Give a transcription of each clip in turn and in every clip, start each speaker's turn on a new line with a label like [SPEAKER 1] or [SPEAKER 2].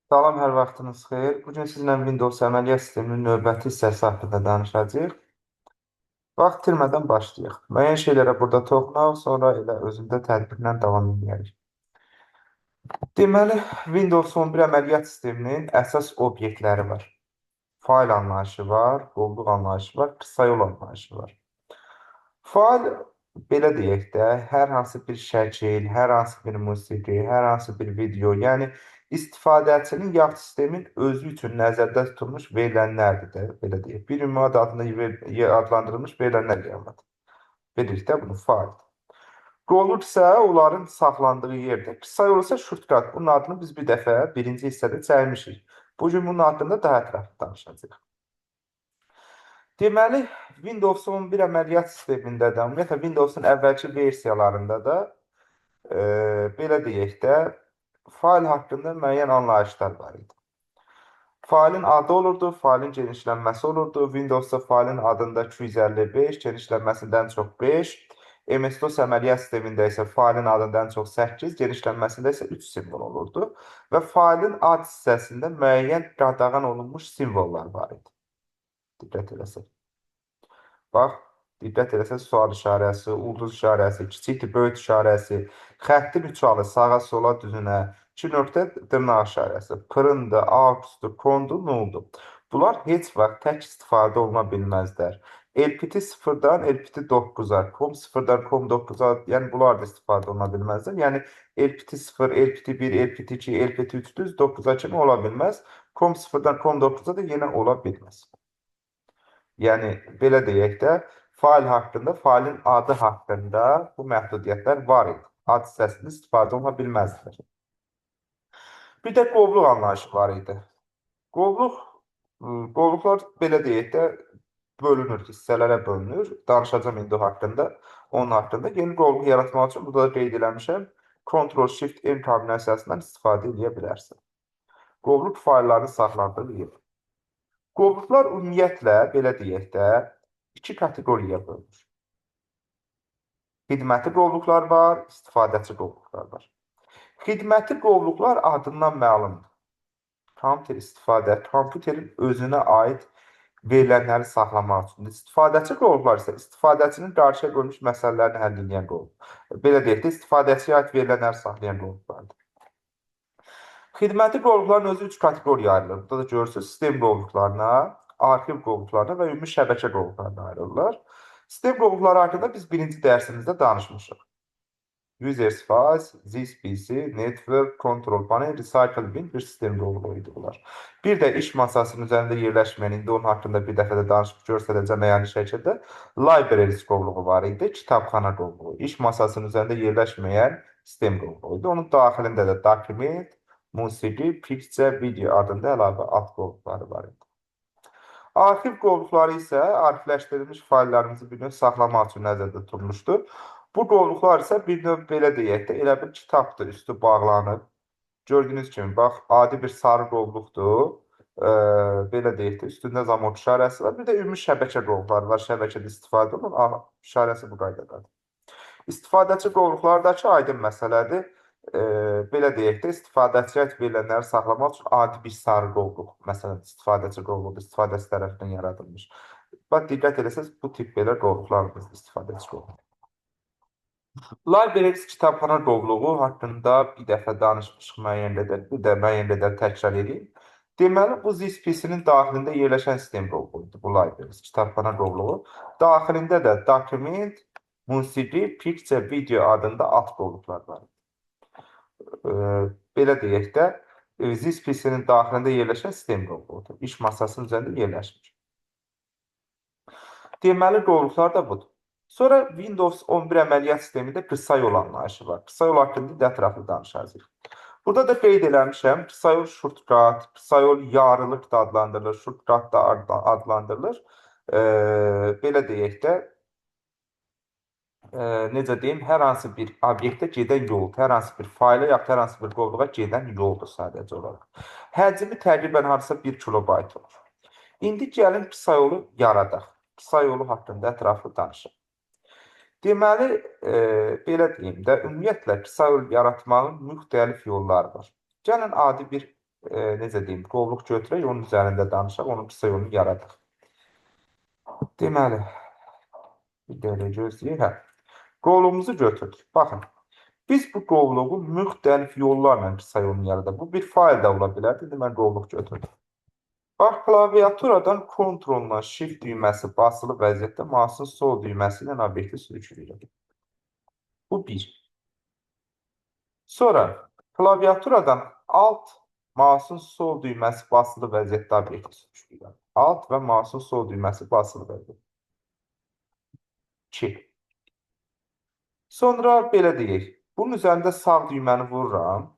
[SPEAKER 1] Salam, hər vaxtınız xeyir. Bu gün sizinlə Windows əməliyyat sisteminin növbəti hissəsi haqqında danışacağıq. Vaxt itirmədən başlayaq. Müəyyən şeylərə burada toxunaq, sonra elə özündə tədbirlə davam edək. Deməli, Windows 11 əməliyyat sisteminin əsas obyektləri var. Fayl anlayışı var, qovluq anlayışı var, qısa yol anlayışı var. Fail, belə deyək də, hər hansı bir şəkil, hər hansı bir musiqi, hər hansı bir video, yəni istifadəçinin yaxud sistemin özü üçün nəzərdə tutulmuş verilənlərdir də, belə deyək. Bir ünvan adında adlandırılmış verilənlər qənaət. Bilirik də bunu fail. Qovluq isə onların saxlandığı yerdir. Qısa yol isə shortcut. Bunun adını biz bir dəfə birinci hissədə çəkmişik. Bu gün bunun haqqında daha ətraflı danışacağıq. Deməli, Windows 11 əməliyyat sistemində də, ümumiyyətlə Windows'un əvvəlki versiyalarında da belə deyək də, fail haqqında müəyyən anlayışlar var idi. Failin adı olurdu, failin genişlənməsi olurdu. Windows'da failin adında 255, genişlənməsindən çox 5. MS-DOS əməliyyat sistemində isə failin adından çox 8, genişlənməsində isə 3 simvol olurdu. Və failin ad hissəsində müəyyən qadağan olunmuş simvollar var idi. Diqqət eləsək. Bax, diqqət eləsək, sual işarəsi, ulduz işarəsi, kiçikdir, böyük işarəsi, xəttin üçalı sağa, sola, düzünə, 2 nöqtə dırnaq işarəsi, pırındır, auxdur, kondur, nuldur. Bunlar heç vaxt tək istifadə oluna bilməzlər. LPT 0-dan LPT 9-a, COM 0-dan COM 9-a, yəni bunlar da istifadə oluna bilməzlər. Yəni LPT 0, LPT 1, LPT 2, LPT 3 düz 9-a kimi ola bilməz. COM 0-dan COM 9-a da yenə ola bilməz. Yəni, belə deyək də, fail haqqında, failin adı haqqında bu məhdudiyyətlər var idi. Ad hissəsində istifadə oluna bilməzdilər. Bir də qovluq anlayışı var idi. Qovluqlar belə deyək də, bölünür, hissələrə bölünür. Danışacağım indi haqqında, onun haqqında. Yeni qovluq yaratmaq üçün, burada da qeyd eləmişəm, Ctrl-Shift-M kombinasiyasından istifadə edə bilərsən. Qovluq faillərin saxlandığı yer. Qovluqlar ümumiyyətlə, belə deyək də, iki kateqoriyaya bölünür. Xidməti qovluqlar var, istifadəçi qovluqlar var. Xidməti qovluqlar adından məlumdur. Kompüterin özünə aid verilənləri saxlamaq üçün. İstifadəçi qovluqlar isə istifadəçinin qarşıya qoymuş məsələlərini həll edən qovluq. Belə deyək də, istifadəçiyə aid verilənləri saxlayan qovluqlardır. Xidməti qovluqların özü 3 kateqoriyaya ayrılır. Burada da görürsünüz, sistem qovluqlarına, arxiv qovluqlarına və ümumi şəbəkə qovluqlarına ayrılırlar. Sistem qovluqları haqqında biz birinci dərsimizdə danışmışıq. User Space, ZSPC, Network, Control Panel, Recycle Bin bir sistem qovluğu idi bunlar. Bir də iş masasının üzərində yerləşməyən, indi onun haqqında bir dəfə də danışıb göstərəcəm əyani şəkildə, Libraries qovluğu var idi, kitabxana qovluğu. İş masasının üzərində yerləşməyən sistem qovluğu idi. Onun daxilində də Document, musiqi, picture, video adında əlavə ad qovluqları var idi. Arxiv qovluqları isə arxivləşdirilmiş faillərimizi bir növ saxlamaq üçün nəzərdə tutulmuşdur. Bu qovluqlar isə bir növ belə deyək də, elə bir kitabdır, üstü bağlanıb. Gördüyünüz kimi, bax, adi bir sarı qovluqdur. Belə deyək də, üstündə zamot işarəsi var. Bir də ümumi şəbəkə qovluqları var, şəbəkədə istifadə olunur. İşarəsi bu qaydadadır. İstifadəçi qovluqlardakı aydın məsələdir. Belə deyək də, istifadəçiyə verilənləri saxlamaq üçün adi bir sarı qovluq, məsələn, istifadəçi qovluq, istifadəçi tərəfindən yaradılmış. Bax, diqqət eləsəz, bu tip belə qovluqlarımız istifadəçi qovluq. Libraries kitabxana qovluğu haqqında bir dəfə danışmışıq müəyyən qədər, bir də müəyyən qədər təkrar edeyim. Deməli, bu ZSPC-nin daxilində yerləşən sistem qovluğudur, bu Libraries kitabxana qovluğu. Daxilində də Document, musiqi, picture, video adında ad qovluqlar var. Belə deyək də, ZSPC-nin daxilində yerləşən sistem qovluğudur. İş masasının üzərində yerləşmir. Deməli, qovluqlar da budur. Sonra Windows 11 əməliyyat sistemində qısa yol anlayışı var. Qısa yol haqqında ətraflı danışacağıq. Burada da qeyd eləmişəm, qısa yol shortcut, qısa yol yarılıq da adlandırılır, shortcut da adlandırılır. Belə deyək də, necə deyim, hər hansı bir obyektə gedən yol, hər hansı bir fayla yaxud hər hansı bir qovluğa gedən yoldur sadəcə olaraq. Həcmi təqribən hardasa 1 kilobayt olur. İndi gəlin qısa yolu yaradaq. Qısa yolu haqqında ətraflı danışaq. Deməli, belə deyim də, ümumiyyətlə qısa yol yaratmağın müxtəlif yolları var. Gəlin adi bir necə deyim, qovluq götürək, onun üzərində danışaq, onun qısa yolunu yaradıq. Deməli, bir dəqiqə gözləyək. Hə. Qovluğumuzu götürdük. Baxın, biz bu qovluğu müxtəlif yollarla qısa yolunu yaradıq. Bu bir fayl da ola bilər. İndi mən qovluq götürdüm. Bax, klaviaturadan Ctrl-la Shift düyməsi basılı vəziyyətdə mouse'un sol düyməsi ilə obyekti sürükləyir. Bu bir. Sonra klaviaturadan Alt mouse'un sol düyməsi basılı vəziyyətdə obyekti sürükləyir. Alt və mouse'un sol düyməsi basılı vəziyyətdə. 2. Sonra belə deyək. Bunun üzərində sağ düyməni vururam.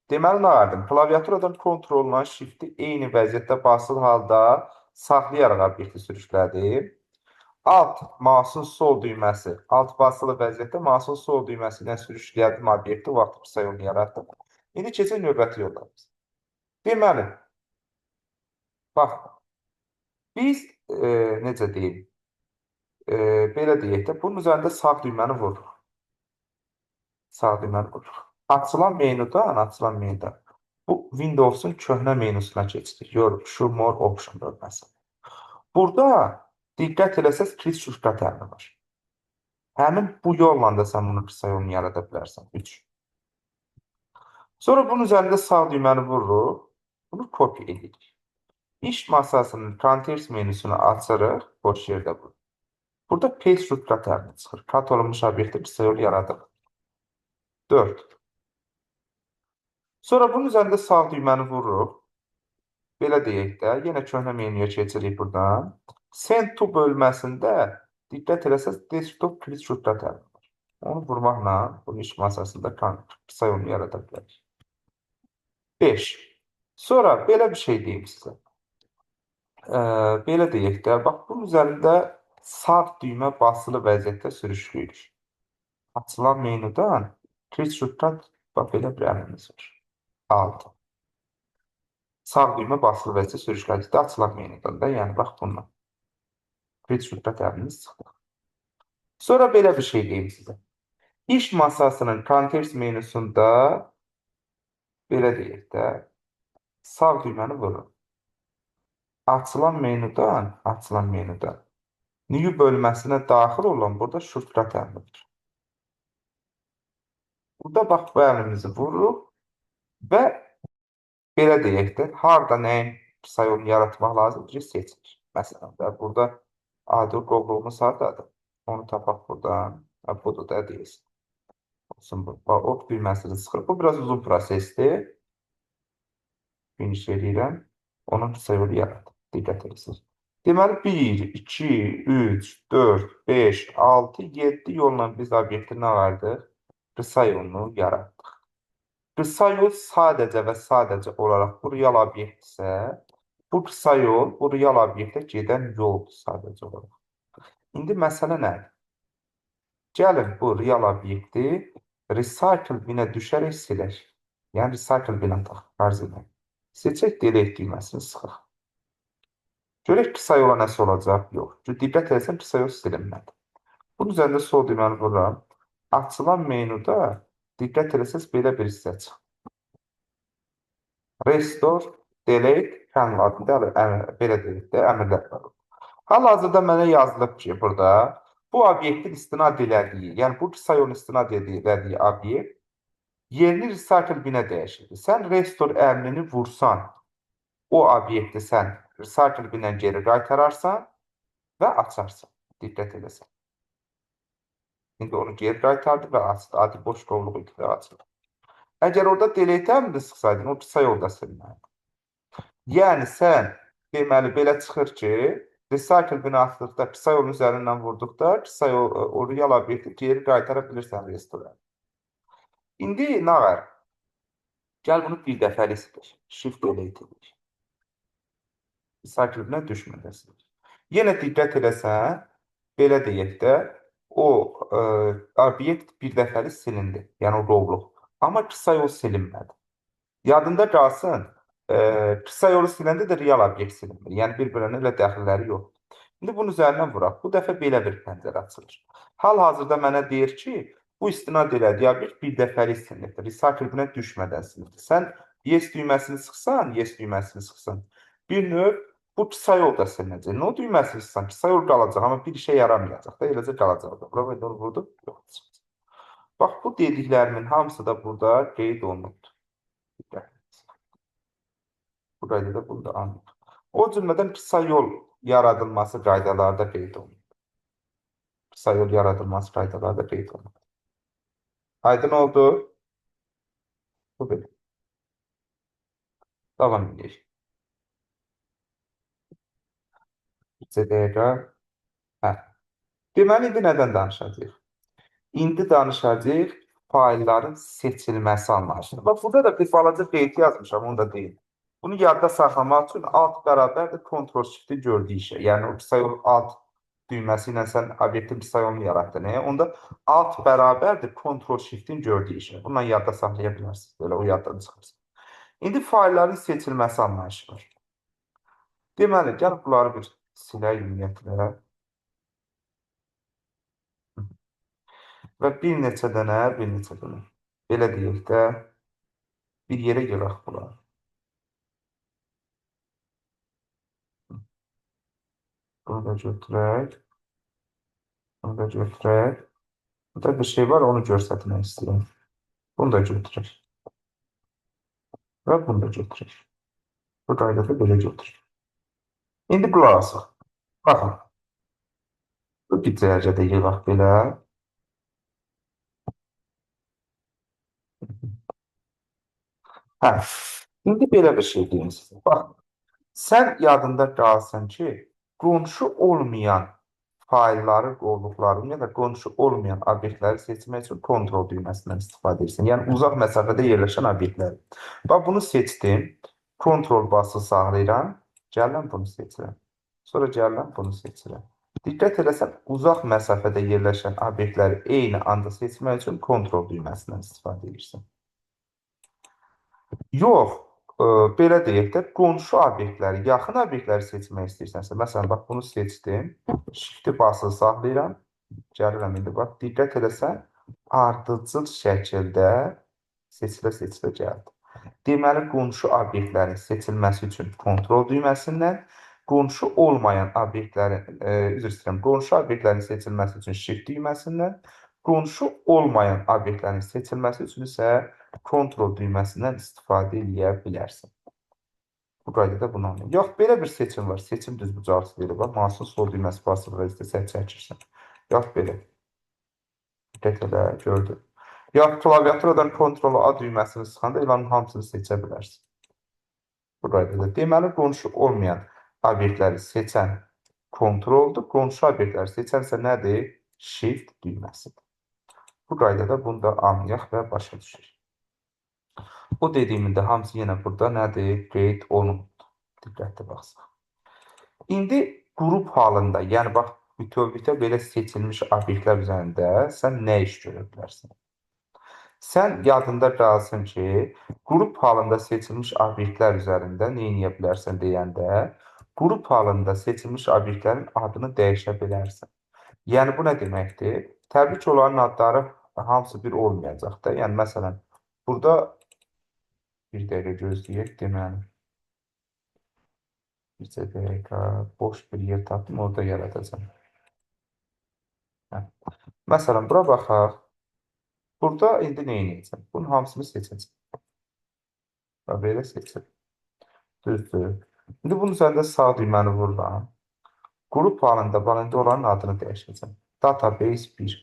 [SPEAKER 1] Deməli, nə edirdim? Klaviaturadan Ctrl-la Shift-i eyni vəziyyətdə basılı halda saxlayaraq obyekti sürüklədim. Alt mouse'un sol düyməsi, alt basılı vəziyyətdə mouse'un sol düyməsi ilə sürükləyərdim obyekti, vaxt qısa yolu yaratdım. İndi keçək növbəti yollarımız. Deməli, bax, biz necə deyim, belə deyək də, bunun üzərində sağ düyməni vururuq. Sağ düyməni vururuq. Açılan menyudan, bu Windows'un köhnə menusuna keçdik. Show More Option bölməsi. Burada diqqət eləsəz, kilit şurtkat əmri var. Həmin bu yolla da sən bunun qısa yolunu yarada bilərsən. 3. Sonra bunun üzərində sağ düyməni vururuq. Bunu kopya edirik. İş masasının Context menüsünü açırıq. Boş yerdə bu. Burada Paste şurtkat əmri çıxır. Kat olunmuş obyekti qısa yolu yaradıq. 4. Sonra bunun üzərində sağ düyməni vururuq. Belə deyək də, yenə köhnə menyuya keçirik buradan. Send to bölməsində diqqət eləsəz, desktop kilit şurtkat əmri var. Onu vurmaqla bunun iş masasında qısa yolunu yarada bilərik. 5. Sonra belə bir şey deyim sizə. Belə deyək də, bax, bunun üzərində sağ düymə basılı vəziyyətdə sürüşlüyür. Açılan menyudan kilit şurtkat, bax, belə bir əmrimiz var. 6. Sağ düymə basılı vəziyyətdə sürüşlədikdə açılan menyudan da, yəni bax bununla. Kilit şurtkat əmrimiz çıxdı. Sonra belə bir şey deyim sizə. İş masasının Context menüsündə belə deyək də, sağ düyməni vurun. Açılan menyudan, New bölməsinə daxil olan burada şurtkat əmridir. Burada bax, bu əmrimizi vururuq və belə deyək də, harada nəyin qısa yolunu yaratmaq lazımdır, seçilir. Məsələn, burada adi qovluğumuz haradadır? Onu tapaq buradan. Budur da deyilsin. Olsun bu. Ok düyməsini sıxır. Bu biraz uzun prosesdir. Finish edirəm. Onun qısa yolu yaratır. Diqqət edirsiniz. Deməli, 1, 2, 3, 4, 5, 6, 7 yolla biz obyekti nə vardıq? Qısa yolunu yaratdıq. Qısa yol sadəcə və sadəcə olaraq bu real obyektdirsə, bu qısa yol, bu real obyektə gedən yoldur sadəcə olaraq. İndi məsələ nədir? Gəlin bu real obyekti Recycle binə düşərək silək. Yəni Recycle binə farz edək. Seçək Delete düyməsini sıxıq. Görək qısa yola nəsə olacaq? Yox. Diqqət eləsən qısa yol silinmədi. Bunun üzərində sol düyməni vururam. Açılan menyuda diqqət eləsəz belə bir hissə çıxır. Restore, Delete, Cancel adında belə deyək də əmrlər var. Hal-hazırda mənə yazılıb ki, burada bu obyektin istinad elədiyi, yəni bu qısa yolun istinad elədiyi obyekt yerini Recycle binə dəyişir. Sən Restore əmrini vursan, o obyekti sən Recycle binə geri qaytararsan və açarsan. Diqqət eləsən. İndi onu geri qaytardı və açdı. Adi boş qovluq idi və açıldı. Əgər orada Delete əmrini sıxsaydın, o qısa yolda silinməlidir. Yəni sən deməli belə çıxır ki, Recycle binə atdıqda, qısa yolun üzərindən vurduqda, qısa yol, o real obyekti geri qaytara bilirsən Restore. İndi nə var? Gəl bunu bir dəfəli silir. Shift Delete edir. Recycle binə düşmədəsin. Yenə diqqət eləsən, belə deyək də, o obyekt bir dəfəli silindi. Yəni o qovluq. Amma qısa yol silinmədi. Yadında qalsın, qısa yolu siləndə də real obyekt silinmir. Yəni bir-birinə ilə dəxilləri yoxdur. İndi bunun üzərindən vuraq. Bu dəfə belə bir pəncərə açılır. Hal-hazırda mənə deyir ki, bu istinad elədiyi obyekt bir dəfəli silinir. Recycle binə düşmədən silinir. Sən Yes düyməsini sıxsan, yes düyməsini sıxsan. Bir növ bu kısa yolda silinəcək. No düyməsini sıxsan, kısa yol qalacaq, amma bir işə yaramayacaq da, eləcə qalacaq da. Bura və vurdu. Yox. Bax, bu dediklərimin hamısı da burada qeyd olunubdur. Burayı da burada anlıq. O cümlədən kısa yol yaradılması qaydaları da qeyd olunub. Kısa yol yaradılması qaydaları da qeyd olunub. Aydın oldu. Bu belə. Davam edək. Bir dəqiqə. Hə. Deməli, indi nədən danışacağıq? İndi danışacağıq faillərin seçilməsi anlayışını. Bax, burada da bir balaca qeyd yazmışam, onu da deyim. Bunu yadda saxlamaq üçün alt bərabərdir Ctrl-Shift-i gördüyü işə. Yəni, o kısa yol alt düyməsi ilə sən obyektin kısa yolunu yaratdın. Onda alt bərabərdir Ctrl-Shift-in gördüyü işə. Bununla yadda saxlaya bilərsiniz. Belə o yaddan çıxarsın. İndi faillərin seçilməsi anlayışı var. Deməli, gəl bunları bir silək ümumiyyətlə. Və bir neçə dənə. Belə deyək də, bir yerə yığaq bunları. Bunu da götürək. Bunu da götürək. Burada bir şey var, onu göstərmək istəyirəm. Bunu da götürək. Və bunu da götürək. Bu qaydada belə götürək. İndi qulaq asaq. Baxın. Bu bir dərəcədə yığaq belə. Hə. İndi belə bir şey deyim sizə. Baxın. Sən yadında qalsın ki, qonşu olmayan failləri qovluqlarını ya da qonşu olmayan obyektləri seçmək üçün kontrol düyməsindən istifadə edirsən. Yəni, uzaq məsafədə yerləşən obyektləri. Bax, bunu seçdim. Kontrol bası saxlayıram. Gəlirəm, bunu seçirəm. Sonra gəlirəm, bunu seçirəm. Diqqət eləsən, uzaq məsafədə yerləşən obyektləri eyni anda seçmək üçün kontrol düyməsindən istifadə edirsən. Yox, belə deyək də, qonşu obyektləri, yaxın obyektləri seçmək istəyirsənsə, məsələn, bax, bunu seçdim, shift-i basılı saxlayıram, gəlirəm, indi bax, diqqət eləsən, ardıcıl şəkildə seçilə gəldi. Deməli, qonşu obyektlərin seçilməsi üçün kontrol düyməsindən, qonşu olmayan obyektlərin, üzr istəyirəm, qonşu obyektlərin seçilməsi üçün shift düyməsindən, qonşu olmayan obyektlərin seçilməsi üçün isə kontrol düyməsindən istifadə edə bilərsən. Bu qaydada bunu anlayın. Yox, belə bir seçim var. Seçim düzbucaqlısı deyilir. Bax, mouse'un sol düyməsi basılır, istəsən çəkirsən. Yox, belə. Diqqət elə, gördün. Yox, klaviaturadan kontrol A düyməsini sıxanda ilanın hamısını seçə bilərsən. Bu qaydada. Deməli, qonşu olmayan obyektləri seçən kontroldur. Qonşu obyektləri seçənsə nədir? Shift düyməsidir. Bu qaydada bunu da anlayaq və başa düşürük. Bu dediyimin də hamısı yenə burada nədir? Qeyd olunubdur. Diqqətli baxsaq. İndi qrup halında, yəni bax, bütövlükdə belə seçilmiş obyektlər üzərində sən nə iş görə bilərsən? Sən yadında qalsın ki, qrup halında seçilmiş obyektlər üzərində nə edə bilərsən deyəndə, qrup halında seçilmiş obyektlərin adını dəyişə bilərsən. Yəni, bu nə deməkdir? Təbii ki, onların adları hamısı bir olmayacaq da. Yəni, məsələn, burada bir dəqiqə gözləyək, deməli. Bir dəqiqə, boş bir yer tapdım, orada yaradacam. Məsələn, bura baxaq. Burada indi nə edəcəm? Bunun hamısını seçəcəm. Belə seçəcəm. Düzdür. İndi bunun üzərində sağ düyməni vururam. Qrup halında, indi onların adını dəyişəcəm. Database 1.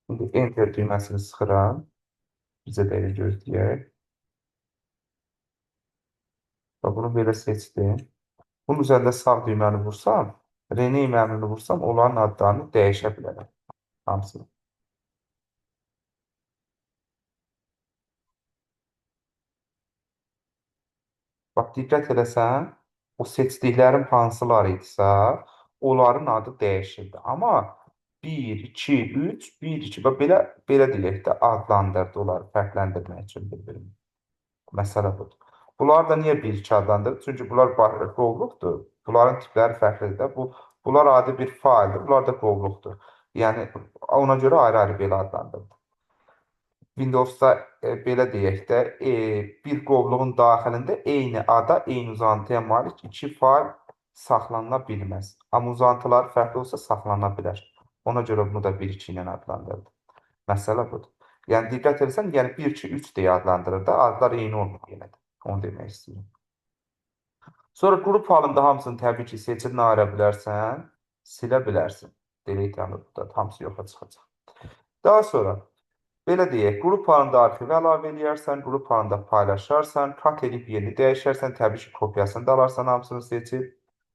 [SPEAKER 1] İndi enter düyməsini sıxıram. Bizə dəqiqə gözləyək. Bunu belə seçdim. Bunun üzərində sağ düyməni vursam, rename əmrini vursam, onların adlarını dəyişə bilərəm. Hamısını. Bax, diqqət eləsən, o seçdiklərim hansılar idisə, onların adı dəyişirdi. Amma 1, 2, 3, 1, 2, belə deyək də adlandırdı onları fərqləndirmək üçün bir-birini. Məsələ budur. Bunlar da niyə 1-2 adlandırır? Çünki bunlar qovluqdur. Bunların tipləri fərqlidir də. Bunlar adi bir faildir, bunlar da qovluqdur. Yəni, ona görə ayrı-ayrı belə adlandırılır. Windowsda belə deyək də, bir qovluğun daxilində eyni ada, eyni uzantıya malik iki fayl saxlanıla bilməz. Amma uzantılar fərqli olsa saxlanıla bilər. Ona görə bunu da 1-2 ilə adlandırdım. Məsələ budur. Yəni diqqət etsən, yəni 1, 2, 3 deyə adlandırır da, adlar eyni olmur yenə də. Onu demək istəyirəm. Sonra qrup halında hamısını təbii ki, seçib nə ayıra bilərsən, silə bilərsən. Delete yanır burada, hamısı yoxa çıxacaq. Daha sonra belə deyək, qrup halında arxivə əlavə edərsən, qrup halında paylaşarsan, kat edib yerini dəyişərsən, təbii ki, kopyasını da alarsan hamısını seçib.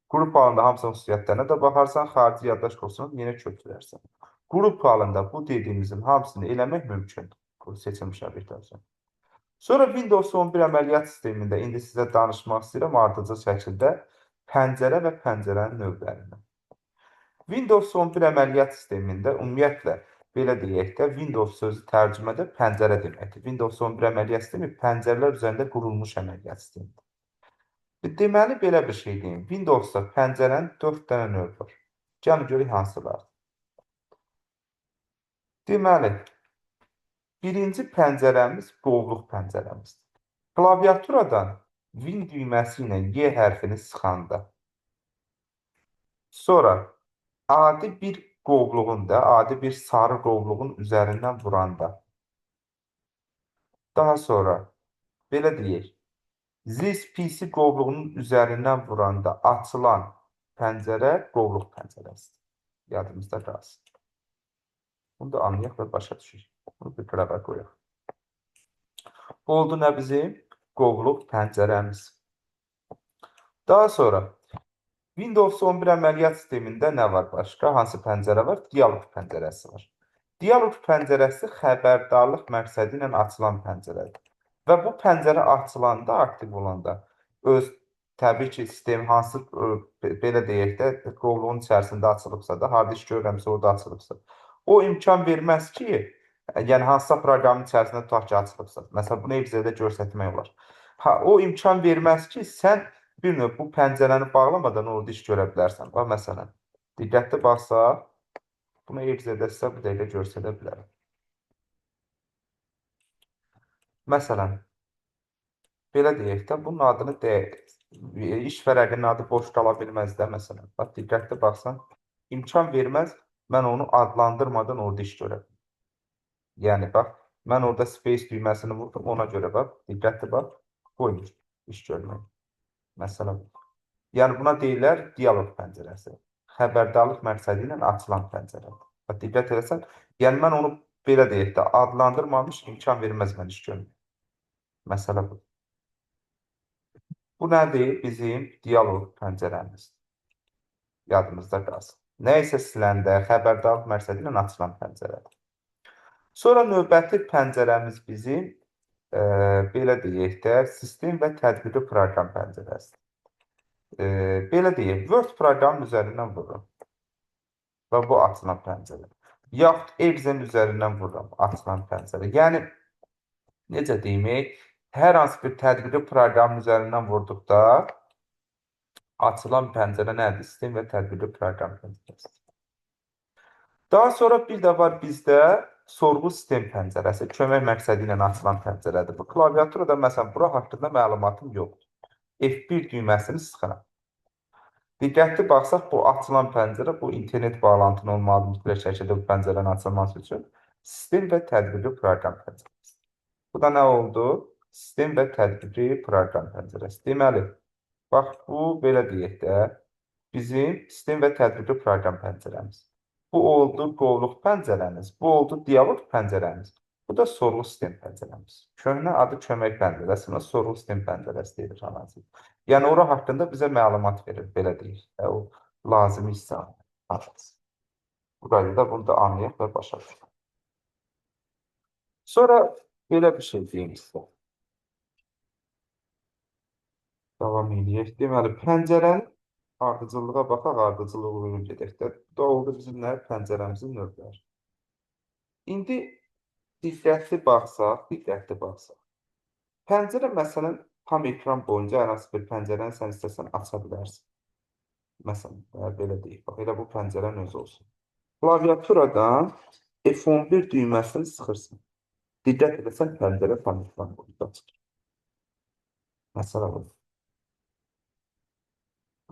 [SPEAKER 1] Qrup halında hamısının xüsusiyyətlərinə də baxarsan, xarici yaddaş kursunu yenə kökləyərsən. Qrup halında bu dediyimizin hamısını eləmək mümkündür. Bu seçilmiş obyektlər üçün. Sonra Windows 11 əməliyyat sistemində indi sizə danışmaq istəyirəm ardıcıl şəkildə pəncərə və pəncərənin növlərindən. Windows 11 əməliyyat sistemində ümumiyyətlə belə deyək də Windows sözü tərcümədə pəncərə deməkdir. Windows 11 əməliyyat sistemi pəncərələr üzərində qurulmuş əməliyyat sistemidir. Deməli belə bir şey deyim. Windowsda pəncərənin 4 dənə növü var. Gəlin görək hansılar. Deməli, birinci pəncərəmiz qovluq pəncərəmizdir. Klaviaturadan Win düyməsi ilə Y hərfini sıxanda, sonra adi bir qovluğun da, adi bir sarı qovluğun üzərindən vuranda, daha sonra belə deyək, This PC qovluğunun üzərindən vuranda açılan pəncərə qovluq pəncərəsidir. Yadımızda qalsın. Bunu da anlayaq və başa düşək. Bunu bir qırağa qoyaq. Bu oldu nə bizim? Qovluq pəncərəmiz. Daha sonra Windows 11 əməliyyat sistemində nə var başqa? Hansı pəncərə var? Dialoq pəncərəsi var. Dialoq pəncərəsi xəbərdarlıq məqsədi ilə açılan pəncərədir. Və bu pəncərə açılanda, aktiv olanda öz təbii ki, sistem hansı belə deyək də qovluğun içərisində açılıbsa da, harda iş görürəmsə orada açılıbsa, o imkan verməz ki, yəni hansısa proqramın içərisində tutaq ki, açılıbsa. Məsələn, bunu Excel'də göstərmək olar. O imkan verməz ki, sən bir növ bu pəncərəni bağlamadan orada iş görə bilərsən. Bax, məsələn, diqqətli baxsaq, bunu Excel'də sizə bir dəqiqə göstərə bilərəm. Məsələn, belə deyək də, bunun adını iş vərəqinin adı boş qala bilməz də, məsələn. Bax, diqqətli baxsan, imkan verməz, mən onu adlandırmadan orada iş görə. Yəni, bax, mən orada space düyməsini vurdum, ona görə bax, diqqətli bax, qoymur iş görmək. Məsələn, yəni buna deyirlər dialoq pəncərəsi. Xəbərdarlıq məqsədi ilə açılan pəncərədir. Bax, diqqət edəsən, yəni mən onu belə deyək də, adlandırmamış imkan verməz mən iş görmək. Məsələ bu. Bu nədir? Bizim dialoq pəncərəmiz. Yadımızda qalsın. Nə isə siləndə xəbərdarlıq məqsədi ilə açılan pəncərədir. Sonra növbəti pəncərəmiz bizim belə deyək də, sistem və tədbiqi proqram pəncərəsidir. Belə deyək, Word proqramın üzərindən vururum və bu açılan pəncərə. Yaxud Excel üzərindən vururum, açılan pəncərə. Yəni, necə demək, hər hansı bir tədbiqi proqramın üzərindən vurduqda açılan pəncərə nədir? Sistem və tədbiqi proqram pəncərəsidir. Daha sonra bir də var bizdə sorğu sistem pəncərəsi, kömək məqsədi ilə açılan pəncərədir. Bu klaviaturada, məsələn, bura haqqında məlumatım yoxdur. F1 düyməsini sıxıram. Diqqətli baxsaq, bu açılan pəncərə, bu internet bağlantının olmalı mütləq şəkildə bu pəncərənin açılması üçün sistem və tədbiqi proqram pəncərəsi. Bu da nə oldu? Sistem və tədbiqi proqram pəncərəsi. Deməli, bax, bu belə deyək də, bizim sistem və tədbiqi proqram pəncərəmiz. Bu oldu qovluq pəncərəmiz, bu oldu dialoq pəncərəmiz. Bu da sorğu sistem pəncərəmiz. Köhnə adı kömək pəncərəsinə sorğu sistem pəncərəsi deyilir analiz. Yəni, ora haqqında bizə məlumat verir, belə deyil. O lazımi hissə. Burayı da bunu da anlayaq və başa düşək. Sonra belə bir şey deyim sizə. Davam edək. Deməli, pəncərənin ardıcıllığa baxaq, ardıcıllığı uyğun gedək də. Bu da oldu bizim nə? Pəncərəmizin növləri. İndi diqqətli baxsaq. Pəncərə, məsələn, tam ekran boyunca hər hansı bir pəncərəni sən istəsən aça bilərsən. Məsələn, belə deyək, bax, elə bu pəncərənin özü olsun. Klaviaturadan F11 düyməsini sıxırsan. Diqqət edəsən pəncərə panikdən boyda açılır. Məsələ bu.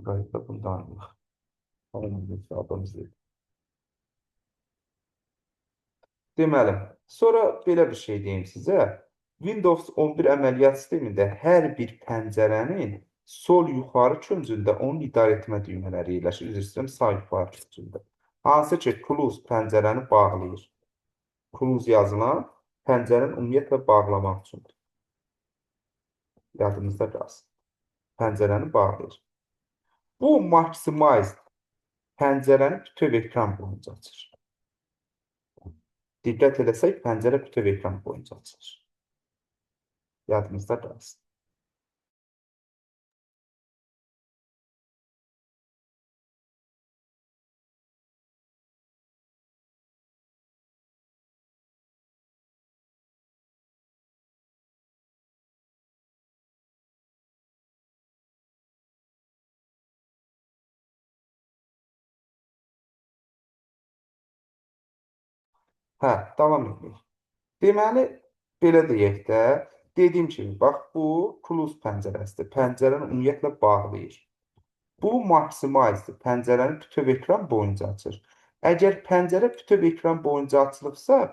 [SPEAKER 1] Qayıtda bundan anlıq. Onun adamız deyil. Deməli, sonra belə bir şey deyim sizə. Windows 11 əməliyyat sistemində hər bir pəncərənin sol yuxarı küncündə onun idarə etmə düymələri yerləşir. Üzr istəyirəm, sağ yuxarı küncündə. Hansı ki, close pəncərəni bağlayır. Close yazılan pəncərəni ümumiyyətlə bağlamaq üçündür. Yadınızda qalsın. Pəncərəni bağlayır. Bu maximize pəncərəni bütöv ekran boyunca açır. Diqqət edəsək, pəncərə bütöv ekran boyunca açılır. Yadınızda qalsın. Hə, davam edirik. Deməli, belə deyək də, dediyim kimi, bax, bu close pəncərəsidir. Pəncərəni ümumiyyətlə bağlayır. Bu maximizedir. Pəncərəni bütöv ekran boyunca açır. Əgər pəncərə bütöv ekran boyunca açılıbsa,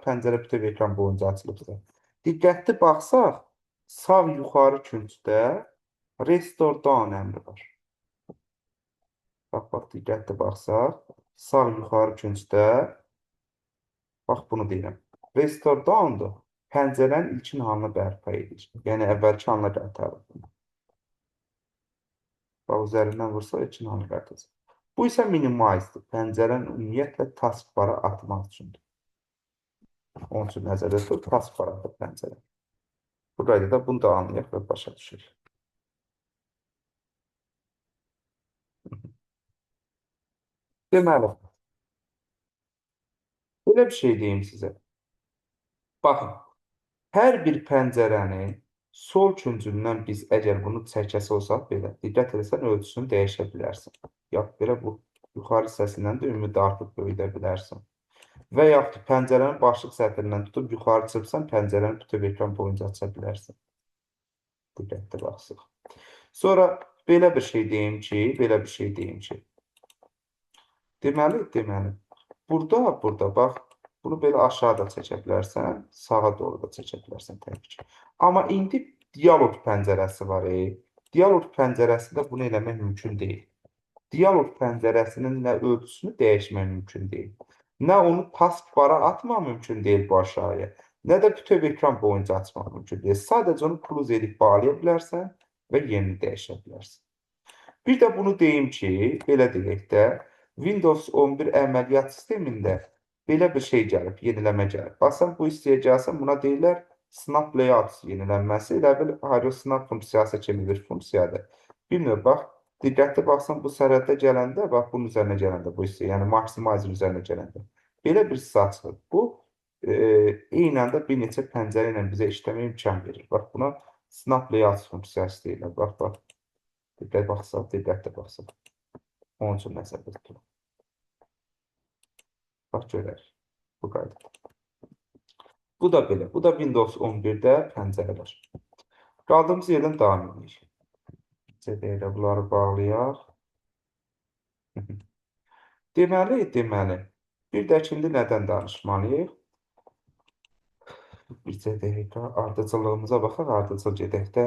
[SPEAKER 1] diqqətli baxsaq, sağ yuxarı küncdə restore down əmri var. Bax, diqqətli baxsaq, sağ yuxarı küncdə, bax, bunu deyirəm. Restore down'dur. Pəncərənin ilkin halını bərpa edir. Yəni, əvvəlki halına qaytarır. Bax, üzərindən vursa, ilkin halını qaytarır. Bu isə minimizedir. Pəncərənin ümumiyyətlə taskbara atmaq üçündür. Onun üçün nəzərdə tutub, taskbara atır pəncərə. Bu qaydada bunu da anlayaq və başa düşürük. Deməli, belə bir şey deyim sizə. Baxın, hər bir pəncərənin sol küncündən biz əgər bunu çəkəsi olsaq belə, diqqət edəsən, ölçüsünü dəyişə bilərsən. Yaxud belə bu yuxarı hissəsindən də ümumi artıq böyüdə bilərsən. Və yaxud ki, pəncərənin başlıq səthrindən tutub yuxarı çırpsan, pəncərəni bütöv ekran boyunca aça bilərsən. Diqqətli baxsaq. Sonra belə bir şey deyim ki, deməli, burada, bax, bunu belə aşağı da çəkə bilərsən, sağa doğru da çəkə bilərsən təbii ki. Amma indi dialoq pəncərəsi var. Dialoq pəncərəsində bunu eləmək mümkün deyil. Dialoq pəncərəsinin nə ölçüsünü dəyişmək mümkün deyil. Nə onu taskbara atmaq mümkün deyil bu aşağıya, nə də bütöv ekran boyunca açmaq mümkün deyil. Sadəcə onu close edib bağlaya bilərsən və yerini dəyişə bilərsən. Bir də bunu deyim ki, belə deyək də, Windows 11 əməliyyat sistemində belə bir şey gəlib, yeniləmə gəlib. Basən bu istiyə gəlsən, buna deyirlər snap layout yenilənməsi, elə bil snap funksiyası kimi bir funksiyadır. Bilmir, bax, diqqətli baxsan, bu sərhəddə gələndə, bax, bunun üzərinə gələndə bu istiyə, yəni maximizer üzərinə gələndə. Belə bir hissə açılır. Bu, eynən də bir neçə pəncərə ilə bizə işləmə imkan verir. Bax, buna snap layout funksiyası deyirlər. Bax. Diqqətli baxsaq. Onun üçün nəzərdə tutulur. Bax, görək. Bu qayda. Bu da belə. Bu da Windows 11-də pəncərələr. Qaldığımız yerdən davam edirik. CD-də bunları bağlayaq. Deməli, bir də şimdi nədən danışmalıyıq? Bir CD-də ardıcıllığımıza baxaq, ardıcıl gedək də.